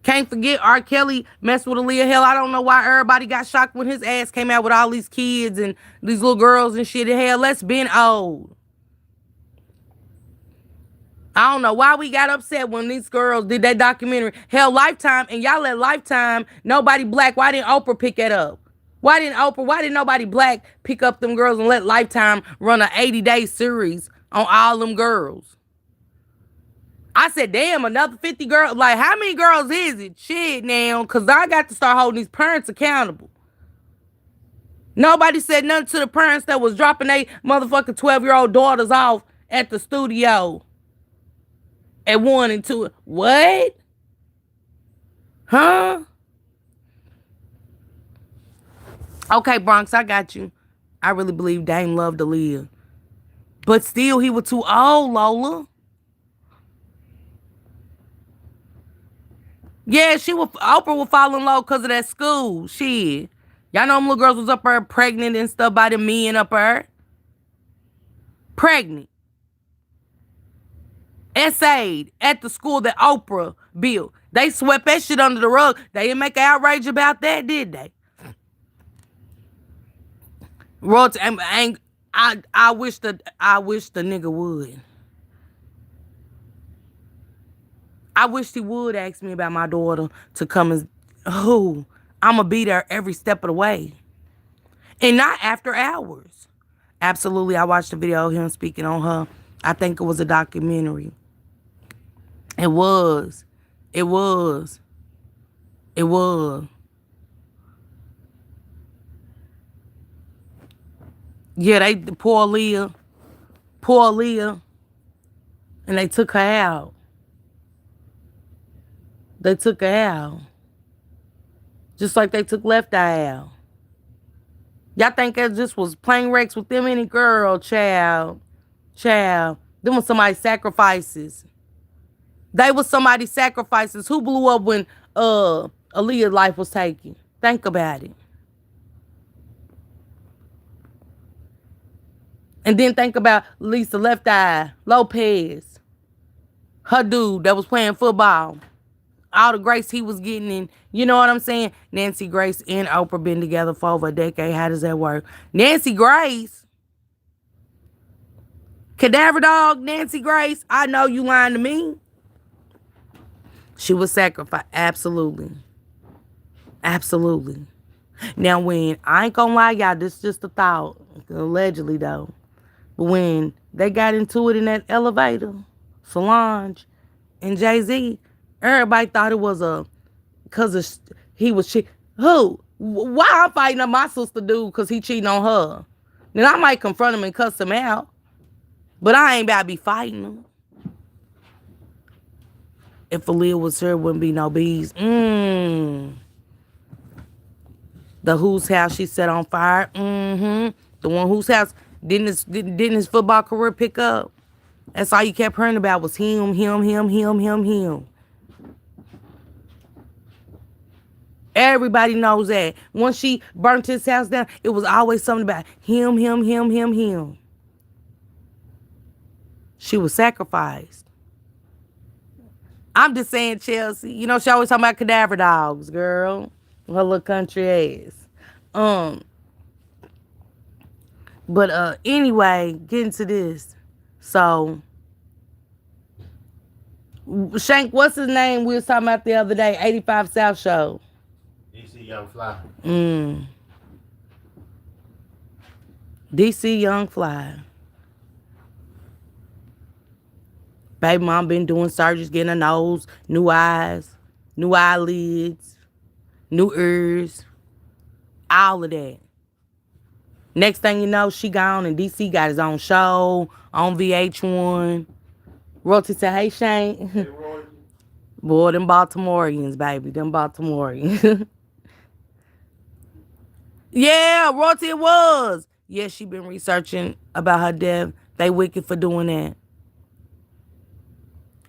Can't forget R. Kelly messed with Aaliyah. Hell, I don't know why everybody got shocked when his ass came out with all these kids and these little girls and shit. Hell, let's been old. I don't know why we got upset when these girls did that documentary. Hell, Lifetime, and y'all let Lifetime, nobody black. Why didn't Oprah pick that up? Why didn't nobody black pick up them girls and let Lifetime run an 80-day series on all them girls? I said, damn, another 50 girls. Like, how many girls is it? Shit, now, because I got to start holding these parents accountable. Nobody said nothing to the parents that was dropping their motherfucking 12-year-old daughters off at the studio at 1 and 2. What? Huh? Okay, Bronx, I got you. I really believe Dame loved Aaliyah. But still, he was too old, Lola. Yeah, Oprah was falling low because of that school. Shit. Y'all know them little girls was up there pregnant and stuff by the men up there. Pregnant. Essayed at the school that Oprah built. They swept that shit under the rug. They didn't make an outrage about that, did they? Royalty, I wish the nigga would. I wish he would ask me about my daughter to come as who. I'ma be there every step of the way. And not after hours. Absolutely, I watched the video of him speaking on her. I think it was a documentary. It was. It was. It was. Yeah, they poor Leah. Poor Leah. And they took her out. They took her out. Just like they took Left Eye out. Y'all think that just was plain Rex with them any girl, child. Child. Them was somebody's sacrifices. They was somebody's sacrifices. Who blew up when Aaliyah's life was taken? Think about it. And then think about Lisa Left Eye, Lopez, her dude that was playing football. All the grace he was getting in. You know what I'm saying? Nancy Grace and Oprah been together for over a decade. How does that work? Nancy Grace. Cadaver Dog, Nancy Grace. I know you lying to me. She was sacrificed. Absolutely. Absolutely. Now when, I ain't gonna lie, y'all, this is just a thought. Allegedly though. But when they got into it in that elevator, Solange and Jay-Z, everybody thought it was because he was cheating. Who? Why I'm fighting up my sister dude because he cheating on her? Then I might confront him and cuss him out. But I ain't about to be fighting him. If Aaliyah was here, wouldn't be no bees. The whose house she set on fire. The one whose house didn't his football career pick up. That's all you kept hearing about was him. Everybody knows that. Once she burnt his house down, it was always something about him. She was sacrificed. I'm just saying, Chelsea. You know, she always talking about cadaver dogs, girl. Her little country ass. But anyway, getting to this. So, Shank, what's his name we was talking about the other day? 85 South Show. DC Young Fly. DC Young Fly. Baby mom been doing surgeries, getting a nose, new eyes, new eyelids, new ears, all of that. Next thing you know, she gone and DC got his own show on VH1. Royalty said, hey, Shane. Hey, Roy. Boy, them Baltimoreans, baby. Them Baltimoreans. Yeah, Royalty it was. Yeah, she been researching about her death. They wicked for doing that.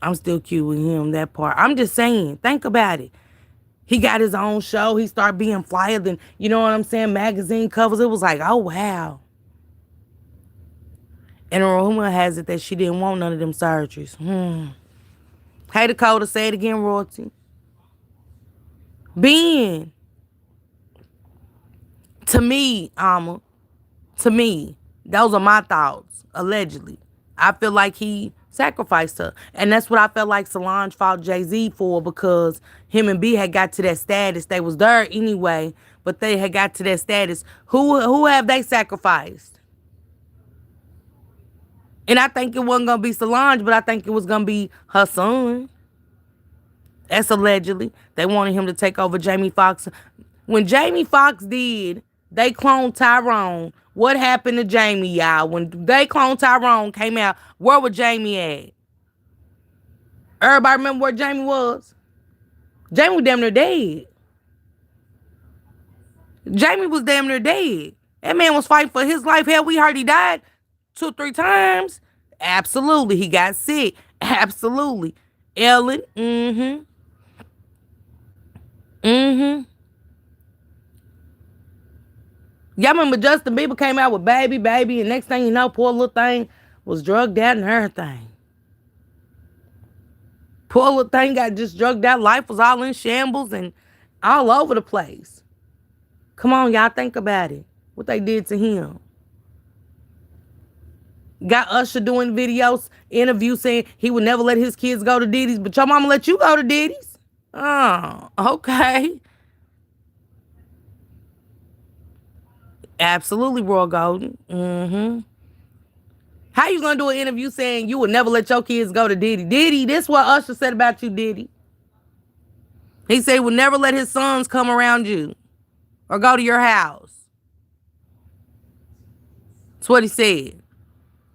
I'm still cute with him, that part. I'm just saying, think about it. He got his own show. He started being flyer than, you know what I'm saying, magazine covers. It was like, oh, wow. And a rumor has it that she didn't want none of them surgeries. Hey, Dakota, say it again, Royalty. Ben. To me, those are my thoughts, allegedly. I feel like he sacrificed her. And that's what I felt like Solange fought Jay-Z for, because him and B had got to that status. They was there anyway, but they had got to that status. Who have they sacrificed? And I think it wasn't going to be Solange, but I think it was going to be her son. That's allegedly. They wanted him to take over Jamie Foxx. When Jamie Foxx did, they cloned Tyrone. What happened to Jamie, y'all? When they cloned Tyrone, came out, where was Jamie at? Everybody remember where Jamie was? Jamie was damn near dead. Jamie was damn near dead. That man was fighting for his life. Hell, we heard he died 2 or 3 times. Absolutely. He got sick. Absolutely. Ellen, Y'all remember Justin Bieber came out with Baby, Baby, and next thing you know, poor little thing was drugged out and everything. Poor little thing got just drugged out. Life was all in shambles and all over the place. Come on, y'all, think about it. What they did to him. Got Usher doing videos, interviews saying he would never let his kids go to Diddy's, but your mama let you go to Diddy's? Oh, okay. Absolutely, Roy Golden. How you gonna do an interview saying you would never let your kids go to Diddy? Diddy, this is what Usher said about you, Diddy. He said he would never let his sons come around you or go to your house. That's what he said.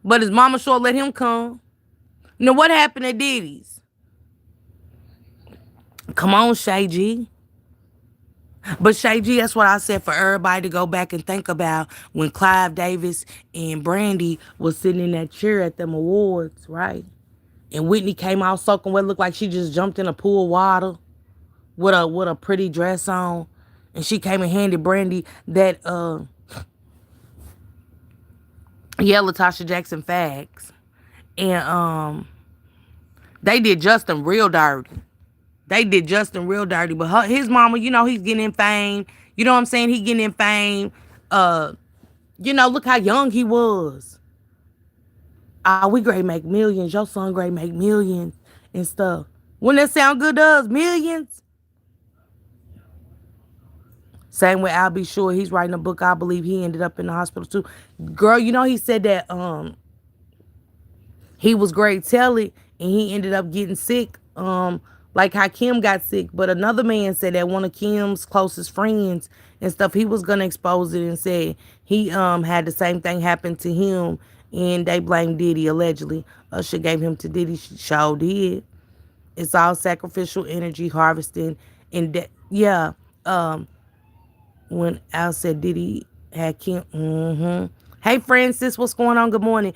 But his mama sure let him come. Now, what happened at Diddy's? Come on, Shay G. But Shay G, that's what I said for everybody to go back and think about when Clive Davis and Brandy was sitting in that chair at them awards, right? And Whitney came out soaking wet, looked like she just jumped in a pool of water with a pretty dress on. And she came and handed Brandy that Latasha Jackson fags. And they did Justin real dirty. But his mama, he's getting in fame. You know what I'm saying? He getting in fame. Look how young he was. We great make millions. Your son great make millions and stuff. Wouldn't that sound good to us? Millions? Same with Al B. Sure. He's writing a book. I believe he ended up in the hospital too. Girl, he said that he was great telly and he ended up getting sick. Like how Kim got sick. But another man said that one of Kim's closest friends and stuff, he was gonna expose it and said he had the same thing happen to him, and they blamed Diddy allegedly. Usher gave him to Diddy. She sure did. It's all sacrificial energy harvesting and yeah. When Al said Diddy had Kim. Hey Francis, what's going on? Good morning.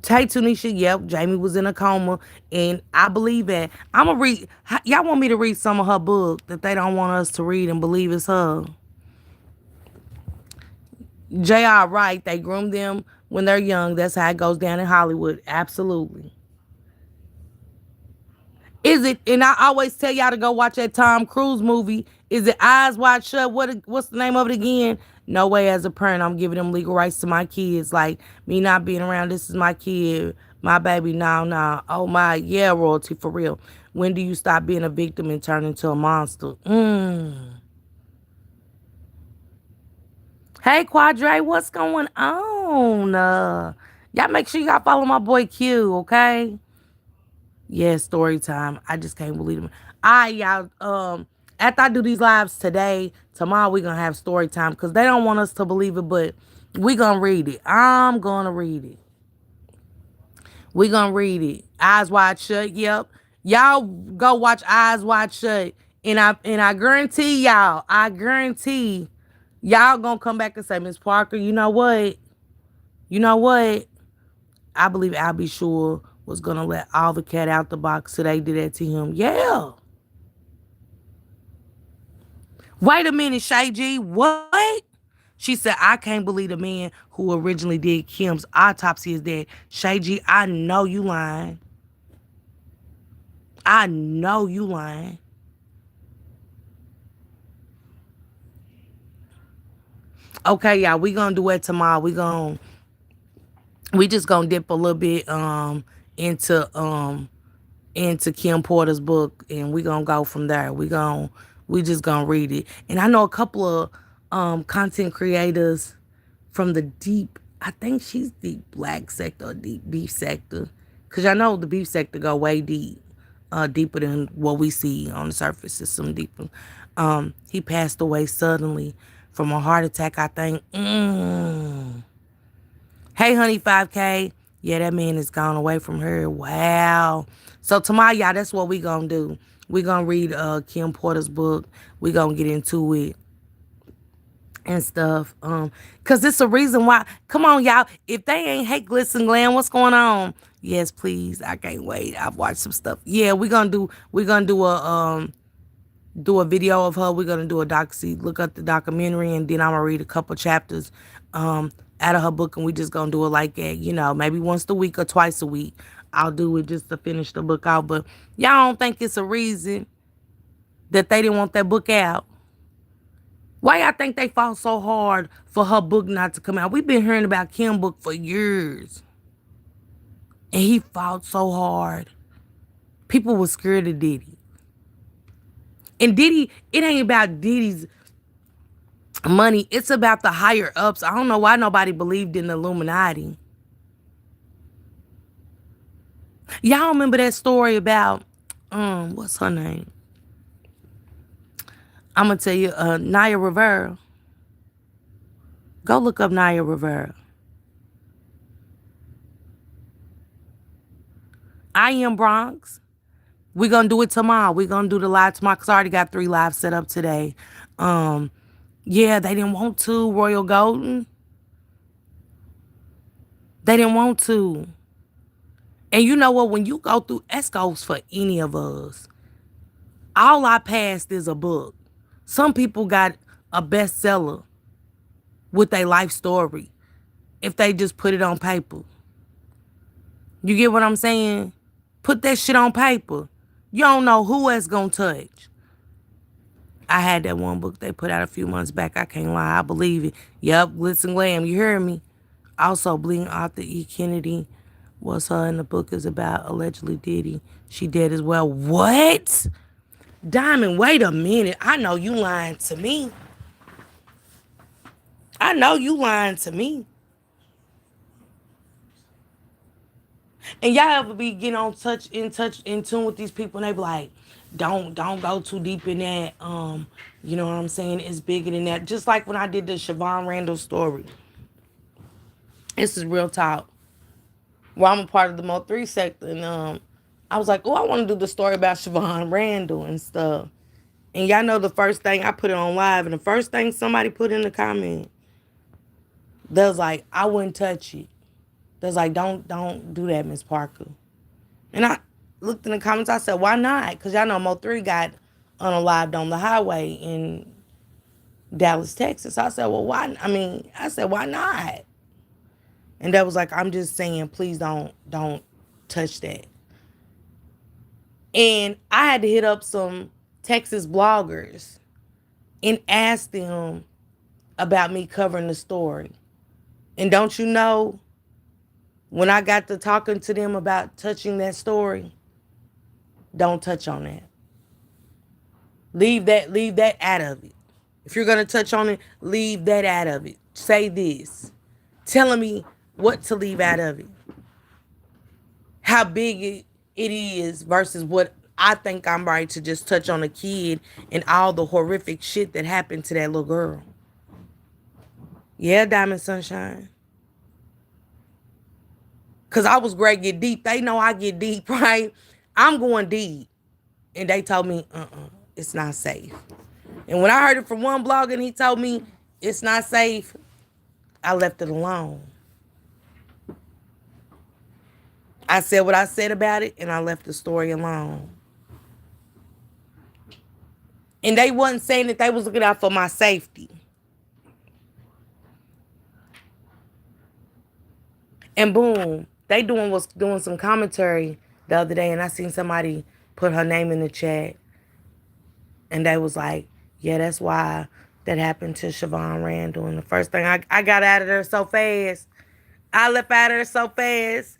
Tay Tunisha, yep, Jamie was in a coma, and I believe that. I'm going to read, y'all want me to read some of her book that they don't want us to read and believe it's her. J.R. Wright, they groom them when they're young. That's how it goes down in Hollywood. Absolutely. Is it, and I always tell y'all to go watch that Tom Cruise movie. Is it Eyes Wide Shut? What's the name of it again? No way as a parent I'm giving them legal rights to my kids. Like, me not being around, this is my kid, my baby, no. Oh my, yeah, royalty for real. When do you stop being a victim and turn into a monster? Hey, Quadre, what's going on? Y'all make sure y'all follow my boy Q, okay? Yeah, story time. I just can't believe it. All right, y'all. After I do these lives today, tomorrow we're going to have story time because they don't want us to believe it, but we're going to read it. I'm going to read it. We're going to read it. Eyes Wide Shut. Yep. Y'all go watch Eyes Wide Shut. And I guarantee y'all, y'all going to come back and say, Miss Parker, you know what? I believe Al B. Sure was going to let all the cat out the box so they did that to him. Yeah. Wait a minute, Shay G. What? She said, I can't believe the man who originally did Kim's autopsy is dead. Shay G, I know you lying. Okay, y'all, we gonna do it tomorrow. We just gonna dip a little bit into Kim Porter's book, and we gonna go from there. We just gonna read it. And I know a couple of content creators from the deep, I think she's deep black sector or deep beef sector, because I know the beef sector go way deep, deeper than what we see on the surface. It's some deeper. He passed away suddenly from a heart attack, I think. Hey, honey, 5K. Yeah, that man is gone away from her. Wow. So tomorrow, y'all, that's what we gonna do. We gonna read Kim Porter's book. We gonna get into it and stuff. Cause it's a reason why. Come on, y'all. If they ain't hate Glitz and Glam, what's going on? Yes, please. I can't wait. I've watched some stuff. Yeah, we're gonna do a video of her. We're gonna do a look up the documentary, and then I'm gonna read a couple chapters out of her book, and we just gonna do it like that, maybe once a week or twice a week. I'll do it just to finish the book out. But y'all don't think it's a reason that they didn't want that book out? Why y'all think they fought so hard for her book not to come out? We've been hearing about Kim's book for years, and he fought so hard. People were scared of Diddy. And Diddy, it ain't about Diddy's money. It's about the higher ups. I don't know why nobody believed in the Illuminati. Y'all remember that story about, what's her name? I'm going to tell you, Naya Rivera. Go look up Naya Rivera. I am Bronx. We're gonna do it tomorrow. We're gonna do the live tomorrow because I already got 3 lives set up today. Yeah, they didn't want to. Royal Golden. They didn't want to. And you know what? When you go through ESCOs for any of us, all I passed is a book. Some people got a bestseller with their life story if they just put it on paper. You get what I'm saying? Put that shit on paper. You don't know who else gonna touch. I had that one book they put out a few months back. I can't lie. I believe it. Yep, Glitz and Glam. You hear me? Also, Bleeding Author E. Kennedy was her, and the book is about allegedly Diddy. She dead as well. What? Diamond, wait a minute. I know you lying to me. I know you lying to me. And y'all ever be getting in tune with these people and they be like, don't go too deep in that. You know what I'm saying? It's bigger than that. Just like when I did the Siobhan Randall story. This is real talk. Well, I'm a part of the Mo3 sector, and I was like, oh, I want to do the story about Siobhan Randall and stuff. And y'all know the first thing I put it on live, and the first thing somebody put in the comment, they was like, I wouldn't touch it. They was like, don't do that, Miss Parker. And I looked in the comments, I said, why not? Because y'all know Mo3 got unalived on the highway in Dallas, Texas. I said, well, why? I said, why not? And that was like, I'm just saying, please don't touch that. And I had to hit up some Texas bloggers and ask them about me covering the story. And don't you know, when I got to talking to them about touching that story, don't touch on that. Leave that out of it. If you're gonna touch on it, leave that out of it. Say this. Telling me what to leave out of it. How big it is versus what I think I'm right to just touch on a kid and all the horrific shit that happened to that little girl. Yeah, Diamond Sunshine. Cause I was great get deep. They know I get deep, right? I'm going deep. And they told me, it's not safe. And when I heard it from one blogger and he told me it's not safe, I left it alone. I said what I said about it and I left the story alone. And they wasn't saying that they was looking out for my safety. And boom, they was doing some commentary the other day, and I seen somebody put her name in the chat. And they was like, yeah, that's why that happened to Siobhan Randall. And the first thing I got out of there so fast. I left out of there so fast.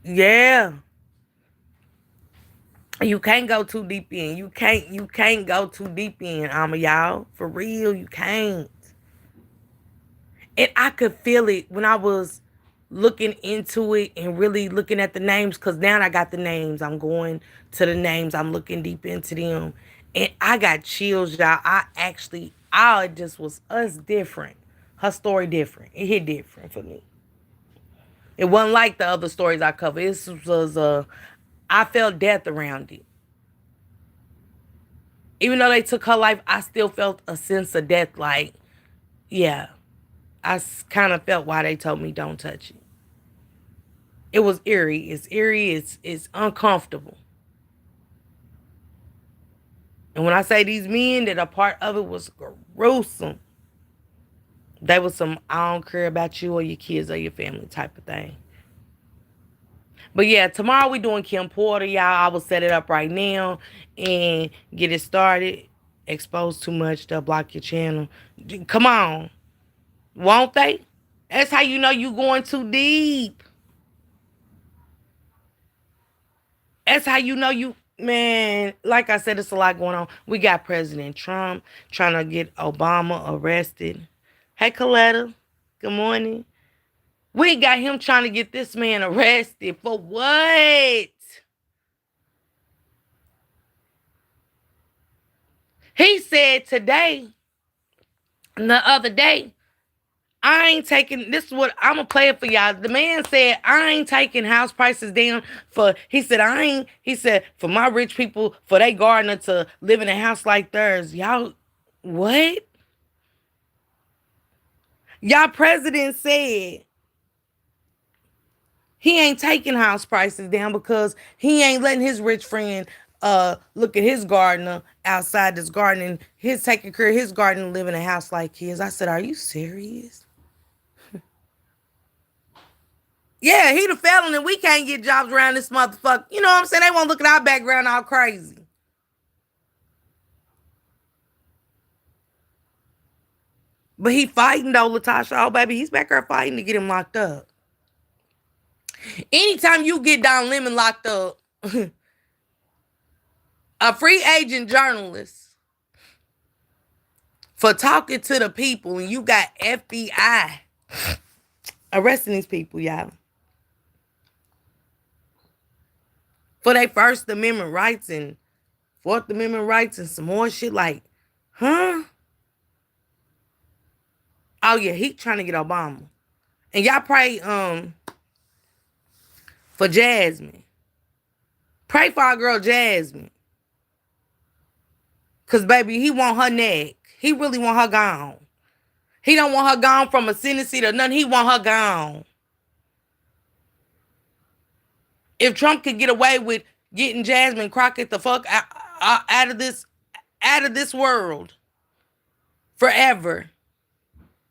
Yeah. You can't go too deep in. You can't go too deep in, y'all. For real, you can't. And I could feel it when I was looking into it and really looking at the names, because now I got the names. I'm going to the names. I'm looking deep into them. And I got chills, y'all. It just was us different. Her story different. It hit different for me. It wasn't like the other stories I covered. This was I felt death around it. Even though they took her life, I still felt a sense of death. Like, yeah, I kind of felt why they told me don't touch it. It was eerie. It's eerie. It's uncomfortable. And when I say these men that are part of it was gruesome, they was some I don't care about you or your kids or your family type of thing. But yeah, tomorrow we doing Kim Porter, y'all. I will set it up right now and get it started. Expose too much, they'll block your channel. Come on. Won't they? That's how you know you going too deep. That's how you know you, man, like I said, it's a lot going on. We got President Trump trying to get Obama arrested. Hey, Coletta. Good morning. We got him trying to get this man arrested for what? He said today The other day, I ain't taking, this is what I'm gonna play it for y'all. The man said, I ain't taking house prices down he said, for my rich people, for they gardener to live in a house like theirs. Y'all, what? Y'all president said he ain't taking house prices down because he ain't letting his rich friend look at his gardener outside this garden, his taking care of his garden, live in a house like his. I said, are you serious? Yeah, he the felon and we can't get jobs around this motherfucker. You know what I'm saying? They won't look at our background all crazy. But he fighting though, Latasha. Oh, baby, he's back there fighting to get him locked up. Anytime you get Don Lemon locked up, a free agent journalist for talking to the people, and you got FBI arresting these people, y'all, for their First Amendment rights and Fourth Amendment rights and some more shit. Like, huh? Oh yeah, he trying to get Obama. And y'all pray for Jasmine. Pray for our girl Jasmine. Cause baby, he want her neck. He really want her gone. He don't want her gone from a Senate seat or nothing. He want her gone. If Trump could get away with getting Jasmine Crockett the fuck out of this world forever,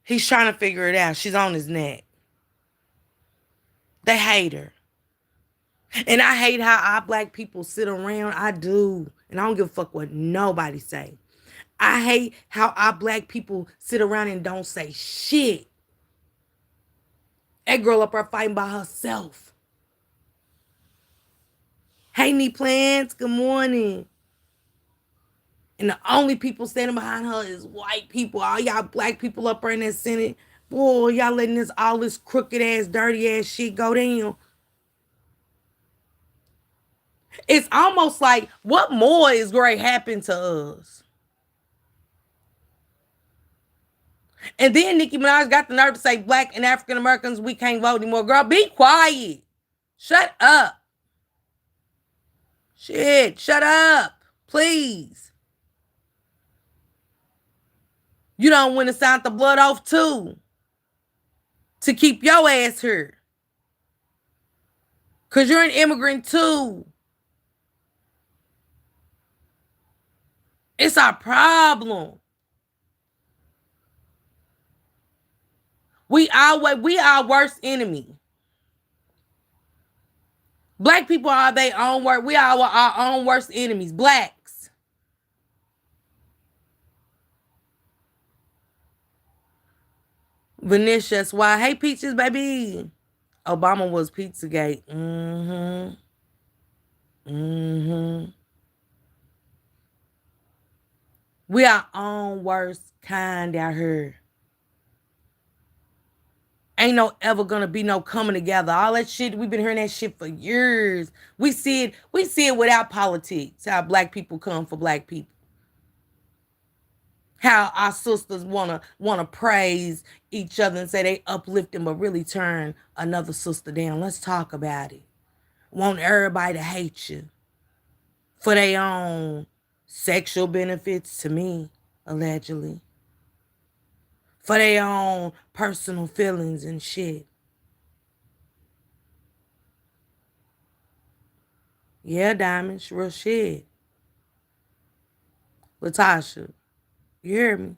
he's trying to figure it out. She's on his neck. They hate her. And I hate how our black people sit around. I do. And I don't give a fuck what nobody say. I hate how our black people sit around and don't say shit. That girl up there fighting by herself. Hey, knee plants, good morning. And the only people standing behind her is white people. All y'all black people up there in that Senate, boy, y'all letting all this crooked ass, dirty ass shit go down. It's almost like, what more is going to happen to us? And then Nicki Minaj got the nerve to say black and African Americans, we can't vote anymore. Girl, be quiet. Shut up. Shit, shut up. Please. You don't want to sign the blood off too. To keep your ass here. Because you're an immigrant too. It's our problem. We our worst enemy. Black people are their own worst. We are our own worst enemies. Blacks. Vinicius, why? Hey, Peaches, baby. Obama was Pizzagate. We our own worst kind out here. Ain't no ever gonna be no coming together. All that shit, we've been hearing that shit for years. We see it without politics, how black people come for black people. How our sisters wanna praise each other and say they uplifting, but really turn another sister down. Let's talk about it. Want everybody to hate you for their own sexual benefits, to me, allegedly. For their own personal feelings and shit. Yeah, Diamond, real shit. Latasha, you hear me?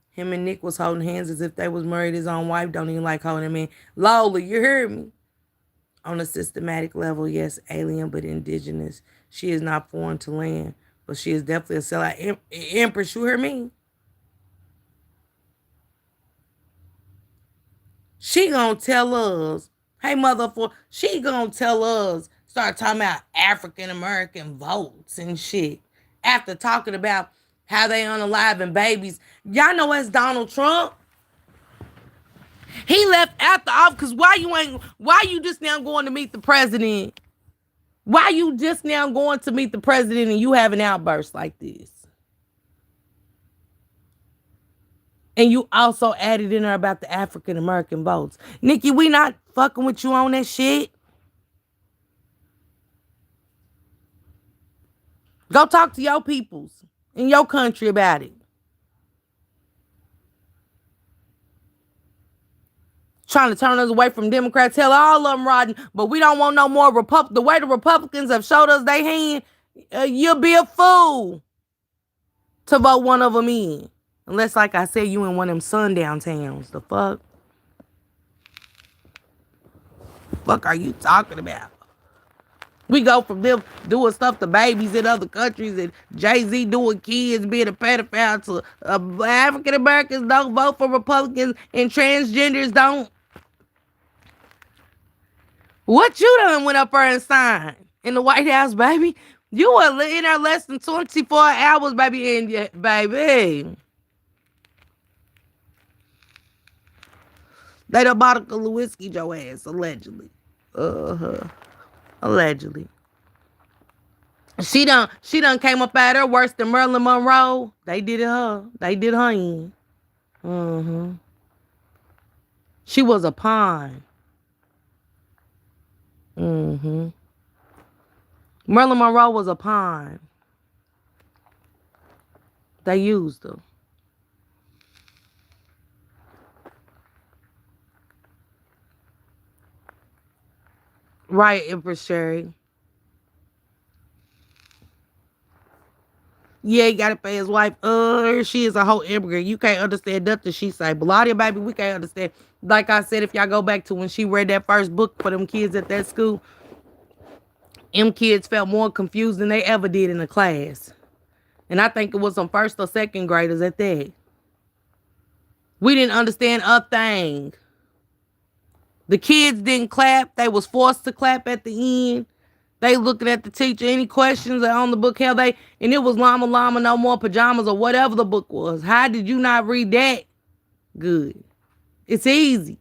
Him and Nick was holding hands as if they was married. His own wife don't even like holding him in. Lola, you hear me? On a systematic level, yes, alien, but indigenous. She is not foreign to land, but she is definitely a sellout. Empress, you hear me? She gonna tell us, hey, motherfucker, she gonna tell us, start talking about African American votes and shit. After talking about how they unaliving babies. Y'all know it's Donald Trump. He left after office because why you just now going to meet the president? Why you just now going to meet the president and you have an outburst like this? And you also added in there about the African American votes. Nikki, we not fucking with you on that shit. Go talk to your peoples in your country about it. Trying to turn us away from Democrats. Hell, all of them rotten, but we don't want no more The way the Republicans have showed us they hand, you'll be a fool to vote one of them in. Unless, like I said, you in one of them sundown towns. The fuck? Fuck are you talking about? We go from them doing stuff to babies in other countries and Jay-Z doing kids being a pedophile to African Americans don't vote for Republicans and transgenders don't. What you done went up there and signed in the White House, baby? You were in there less than 24 hours, baby, baby. They done bought a Lewinsky your ass, allegedly. Allegedly. She done came up at her worse than Marilyn Monroe. They did her in. She was a pawn. Marilyn Monroe was a pawn. They used her. Right, Empress Sherry. Yeah, he gotta pay his wife. She is a whole immigrant. You can't understand nothing she say. Bladia, baby, we can't understand. Like I said, if y'all go back to when she read that first book for them kids at that school, them kids felt more confused than they ever did in the class. And I think it was some first or second graders at that. We didn't understand a thing. The kids didn't clap. They was forced to clap at the end. They looking at the teacher. Any questions on the book? Hell, and it was Llama Llama, No More Pajamas, or whatever the book was. How did you not read that? Good. It's easy.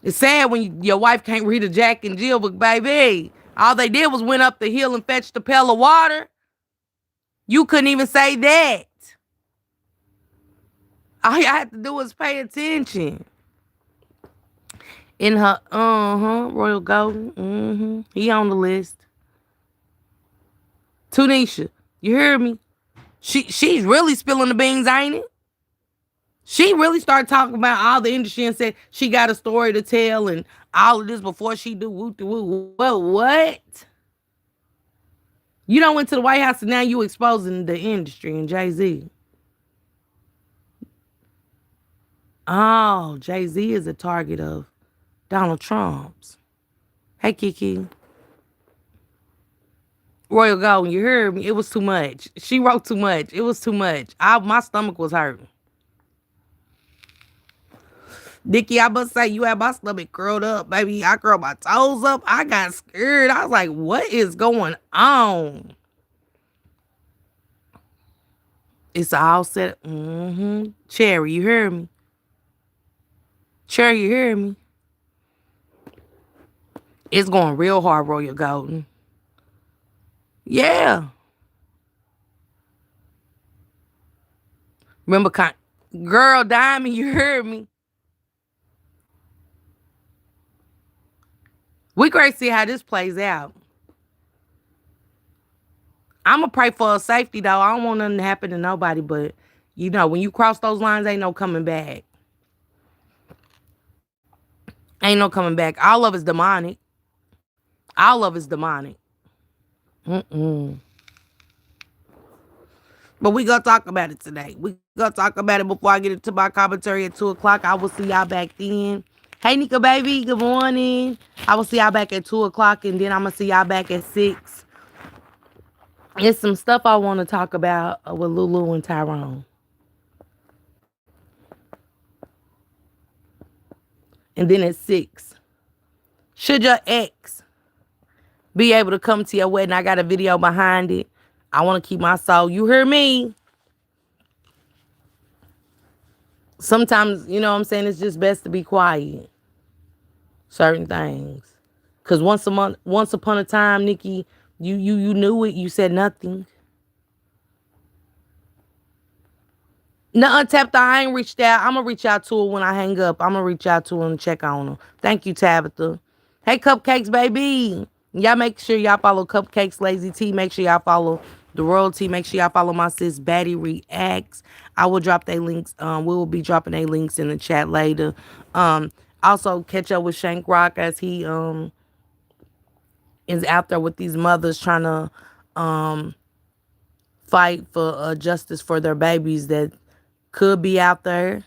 It's sad when your wife can't read a Jack and Jill book, baby. All they did was went up the hill and fetched a pail of water. You couldn't even say that. All you had to do was pay attention. In her, Royal Golden, he on the list. Tunisha, you hear me? She's really spilling the beans, ain't it? She really started talking about all the industry and said she got a story to tell and all of this before she do woo. Well, what? You done went to the White House and now you exposing the industry and Jay-Z. Oh, Jay-Z is a target of Donald Trump's. Hey, Kiki. Royal Golden, you heard me? It was too much. She wrote too much. It was too much. My stomach was hurting. Nikki, I must say, you had my stomach curled up, baby. I curled my toes up. I got scared. I was like, what is going on? It's all set. Cherry, you hear me? Cherry, you hear me? It's going real hard, Royal Golden. Yeah. Remember, girl, Diamond, you heard me? We great to see how this plays out. I'm going to pray for her safety, though. I don't want nothing to happen to nobody, but, you know, when you cross those lines, ain't no coming back. Ain't no coming back. All of it's demonic. All of it's demonic. But we gonna talk about it today. We gonna talk about it before I get into my commentary at 2 o'clock. I will see y'all back then. Hey, Nika, baby. Good morning. I will see y'all back at 2 o'clock, and then I'm gonna see y'all back at 6. There's some stuff I want to talk about with Lulu and Tyrone. And then at 6, should your ex be able to come to your wedding? I got a video behind it. I want to keep my soul. You hear me? Sometimes, you know what I'm saying, it's just best to be quiet. Certain things. Because once upon a time, Nikki, you knew it. You said nothing. Nuh-uh, Tabitha, I ain't reached out. I'm going to reach out to her when I hang up. I'm going to reach out to her and check on her. Thank you, Tabitha. Hey, Cupcakes, baby. Y'all make sure y'all follow Cupcakes Lazy T. Make sure y'all follow The Royalty. Make sure y'all follow my sis, Batty Reacts. I will drop their links. We will be dropping their links in the chat later. Also, catch up with Shank Rock as he is out there with these mothers trying to fight for justice for their babies that could be out there,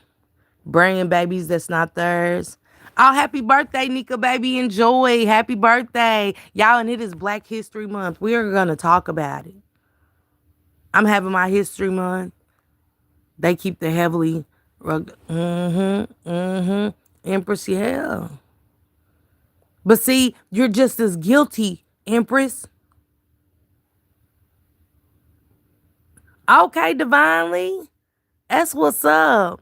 bringing babies that's not theirs. Oh, happy birthday, Nika, baby. Enjoy. Happy birthday. Y'all, and it is Black History Month. We are going to talk about it. I'm having my History Month. They keep the heavily rugged. Empress, yeah. But see, you're just as guilty, Empress. Okay, Divinely. That's what's up.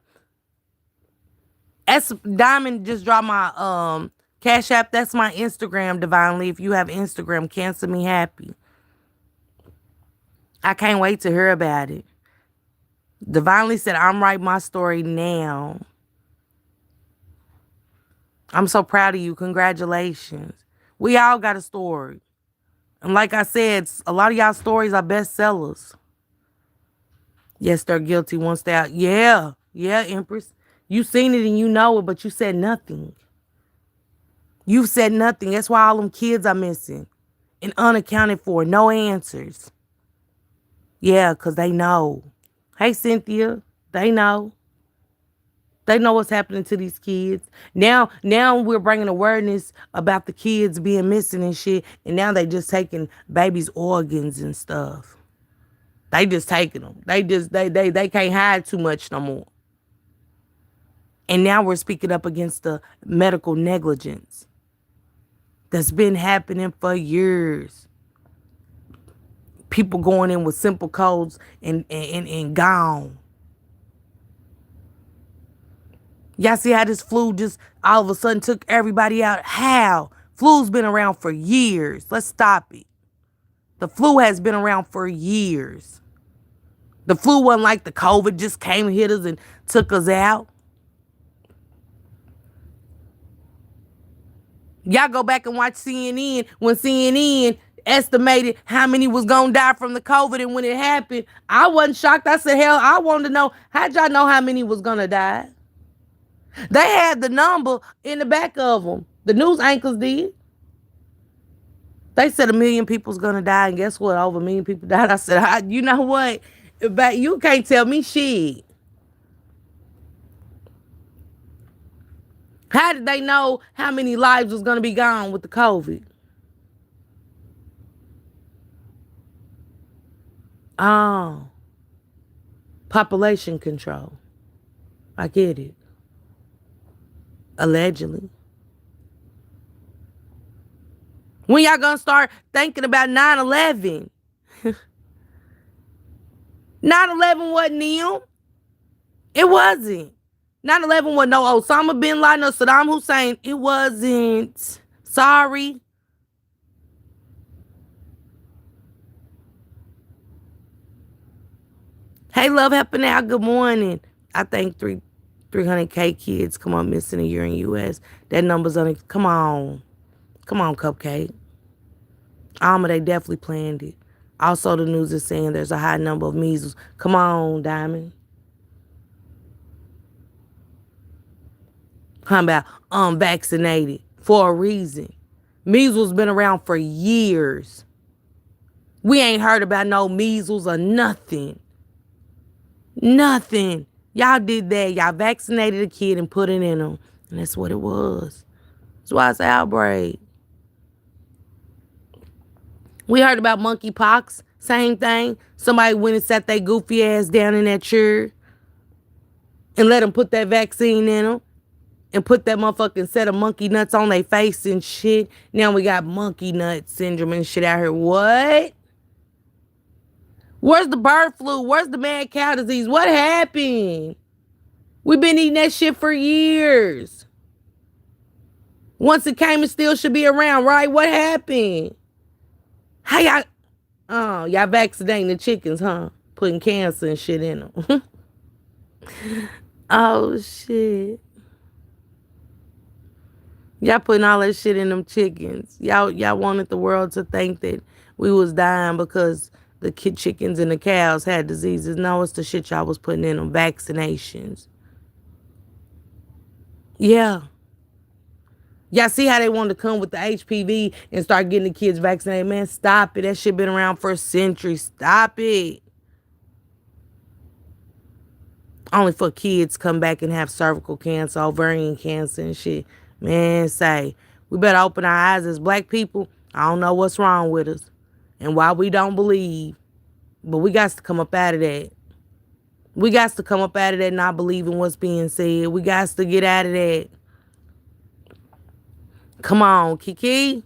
That's Diamond just dropped my Cash App. That's my Instagram, Divinely. If you have Instagram, cancel me happy. I can't wait to hear about it. Divinely said, I'm writing my story now. I'm so proud of you. Congratulations. We all got a story. And like I said, a lot of y'all stories are bestsellers. Yes, they're guilty once they're out. Yeah, Empress. You seen it and you know it, but you said nothing. You've said nothing. That's why all them kids are missing and unaccounted for. No answers. Yeah, because they know. Hey, Cynthia. They know. They know what's happening to these kids. Now we're bringing awareness about the kids being missing and shit. And now they just taking babies' organs and stuff. They just taking them. They can't hide too much no more. And now we're speaking up against the medical negligence that's been happening for years. People going in with simple colds and gone. Y'all see how this flu just all of a sudden took everybody out? How? Flu's been around for years. Let's stop it. The flu has been around for years. The flu wasn't like the COVID just came and hit us and took us out. Y'all go back and watch CNN when CNN estimated how many was going to die from the COVID. And when it happened, I wasn't shocked. I said, hell, I wanted to know, how'd y'all know how many was going to die? They had the number in the back of them. The news anchors did. They said 1 million people's going to die. And guess what? Over 1 million people died. I said, you know what? You can't tell me shit. How did they know how many lives was going to be gone with the COVID? Oh. Population control. I get it. Allegedly. When y'all gonna start thinking about 9/11? 9/11 wasn't them. It wasn't. 9/11 wasn't no Osama bin Laden or Saddam Hussein. It wasn't. Sorry. Hey, love helping out. Good morning. I think 300K kids come on missing a year in the U.S. That number's on it. Come on. Come on, Cupcake. Alma, they definitely planned it. Also, the news is saying there's a high number of measles. Come on, Diamond. How about unvaccinated for a reason? Measles been around for years. We ain't heard about no measles or nothing. Nothing. Y'all did that. Y'all vaccinated a kid and put it in them. And that's what it was. That's why it's an outbreak. We heard about monkeypox. Same thing. Somebody went and sat their goofy ass down in that chair and let them put that vaccine in them and put that motherfucking set of monkey nuts on their face and shit. Now we got monkey nut syndrome and shit out here. What? Where's the bird flu? Where's the mad cow disease? What happened? We've been eating that shit for years. Once it came, it still should be around, right? What happened? How y'all vaccinating the chickens, huh? Putting cancer and shit in them. Oh shit. Y'all putting all that shit in them chickens. Y'all wanted the world to think that we was dying because the chickens and the cows had diseases. No, it's the shit y'all was putting in them vaccinations. Yeah. Y'all see how they wanted to come with the HPV and start getting the kids vaccinated? Man, stop it. That shit been around for a century. Stop it. Only for kids come back and have cervical cancer, ovarian cancer and shit. Man, say, we better open our eyes as black people. I don't know what's wrong with us and why we don't believe, but we got to come up out of that. We got to come up out of that not believing what's being said. We got to get out of that. Come on, Kiki.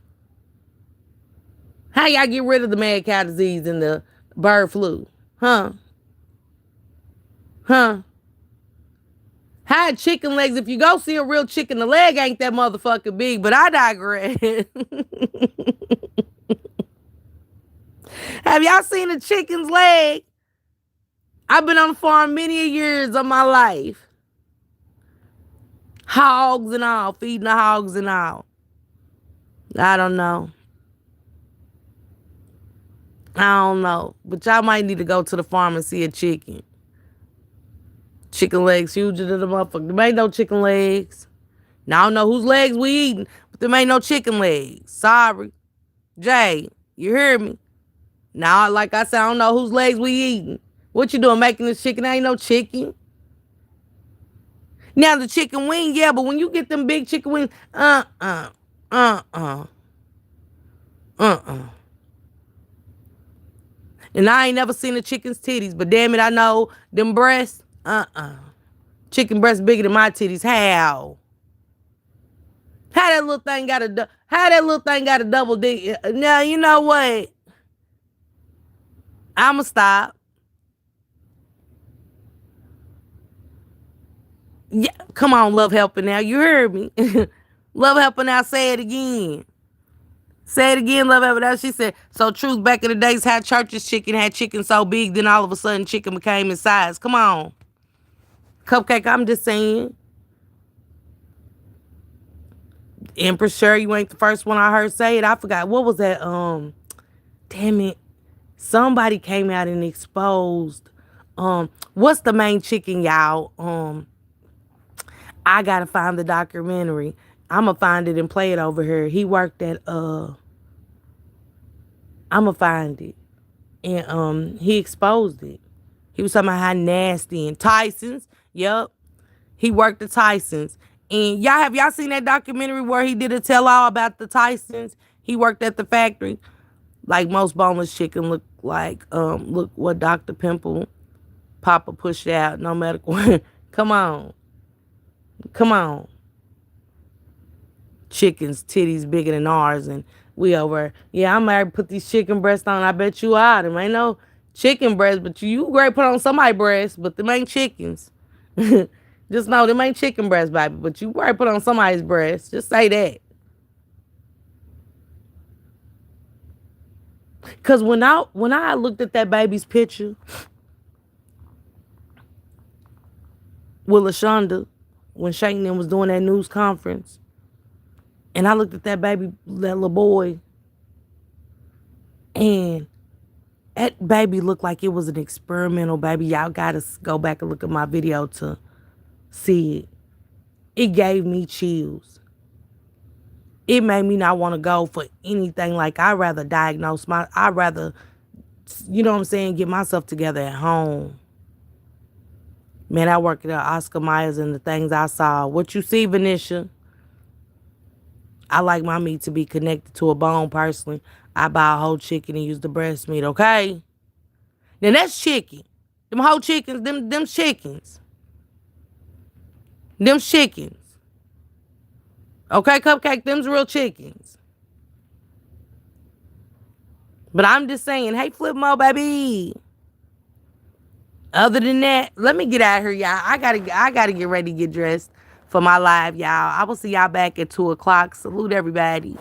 How y'all get rid of the mad cow disease and the bird flu? Huh? Huh? How chicken legs, if you go see a real chicken, the leg ain't that motherfucking big, but I digress. Have y'all seen a chicken's leg? I've been on the farm many years of my life. Hogs and all, feeding the hogs and all. I don't know. But y'all might need to go to the farm and see a chicken. Chicken legs huger than the motherfucker. There ain't no chicken legs. Now I don't know whose legs we eating, but there ain't no chicken legs. Sorry. Jay, you hear me? Now, like I said, I don't know whose legs we eating. What you doing making this chicken? There ain't no chicken. Now the chicken wing, yeah, but when you get them big chicken wings, uh-uh. And I ain't never seen a chicken's titties, but damn it, I know them breasts, Chicken breast bigger than my titties. How that little thing got a double D? Now, you know what? I'ma stop. Yeah, come on, Love Helping now. You heard me. Love Helping now, say it again. Say it again, Love Helping now. She said, so Truth back in the days had church's chicken, had chicken so big, then all of a sudden chicken became in size. Come on. Cupcake, I'm just saying. Empress Sure, you ain't the first one I heard say it. I forgot. What was that? Damn it. Somebody came out and exposed. What's the main chicken, y'all? I gotta find the documentary. I'ma find it and play it over here. He worked at I'ma find it. And he exposed it. He was talking about how nasty and Tyson's. Yup. He worked at Tyson's. And have y'all seen that documentary where he did a tell-all about the Tyson's? He worked at the factory. Like most boneless chicken look like, look what Dr. Pimple Papa pushed out. No medical. Come on. Come on. Chicken's titties bigger than ours. And we over. Yeah, I might put these chicken breasts on. I bet you are. Them ain't no chicken breasts, but you great put on somebody's breasts, but them ain't chickens. Just know them ain't chicken breasts, baby, but you great put on somebody's breasts. Just say that. Cause when I looked at that baby's picture with LaShonda, when Shankman was doing that news conference, and I looked at that baby, that little boy, and that baby looked like it was an experimental baby. Y'all gotta go back and look at my video to see it. It gave me chills. It made me not want to go for anything. Like, I'd rather you know what I'm saying, get myself together at home. Man, I work at Oscar Myers and the things I saw. What you see, Venetia? I like my meat to be connected to a bone personally. I buy a whole chicken and use the breast meat, okay? Then that's chicken. Them whole chickens, them chickens. Them chickens. Okay, Cupcake, them's real chickens. But I'm just saying, hey, Flip Mo, baby. Other than that, let me get out of here, y'all. I gotta get ready to get dressed for my live, y'all. I will see y'all back at 2:00. Salute everybody.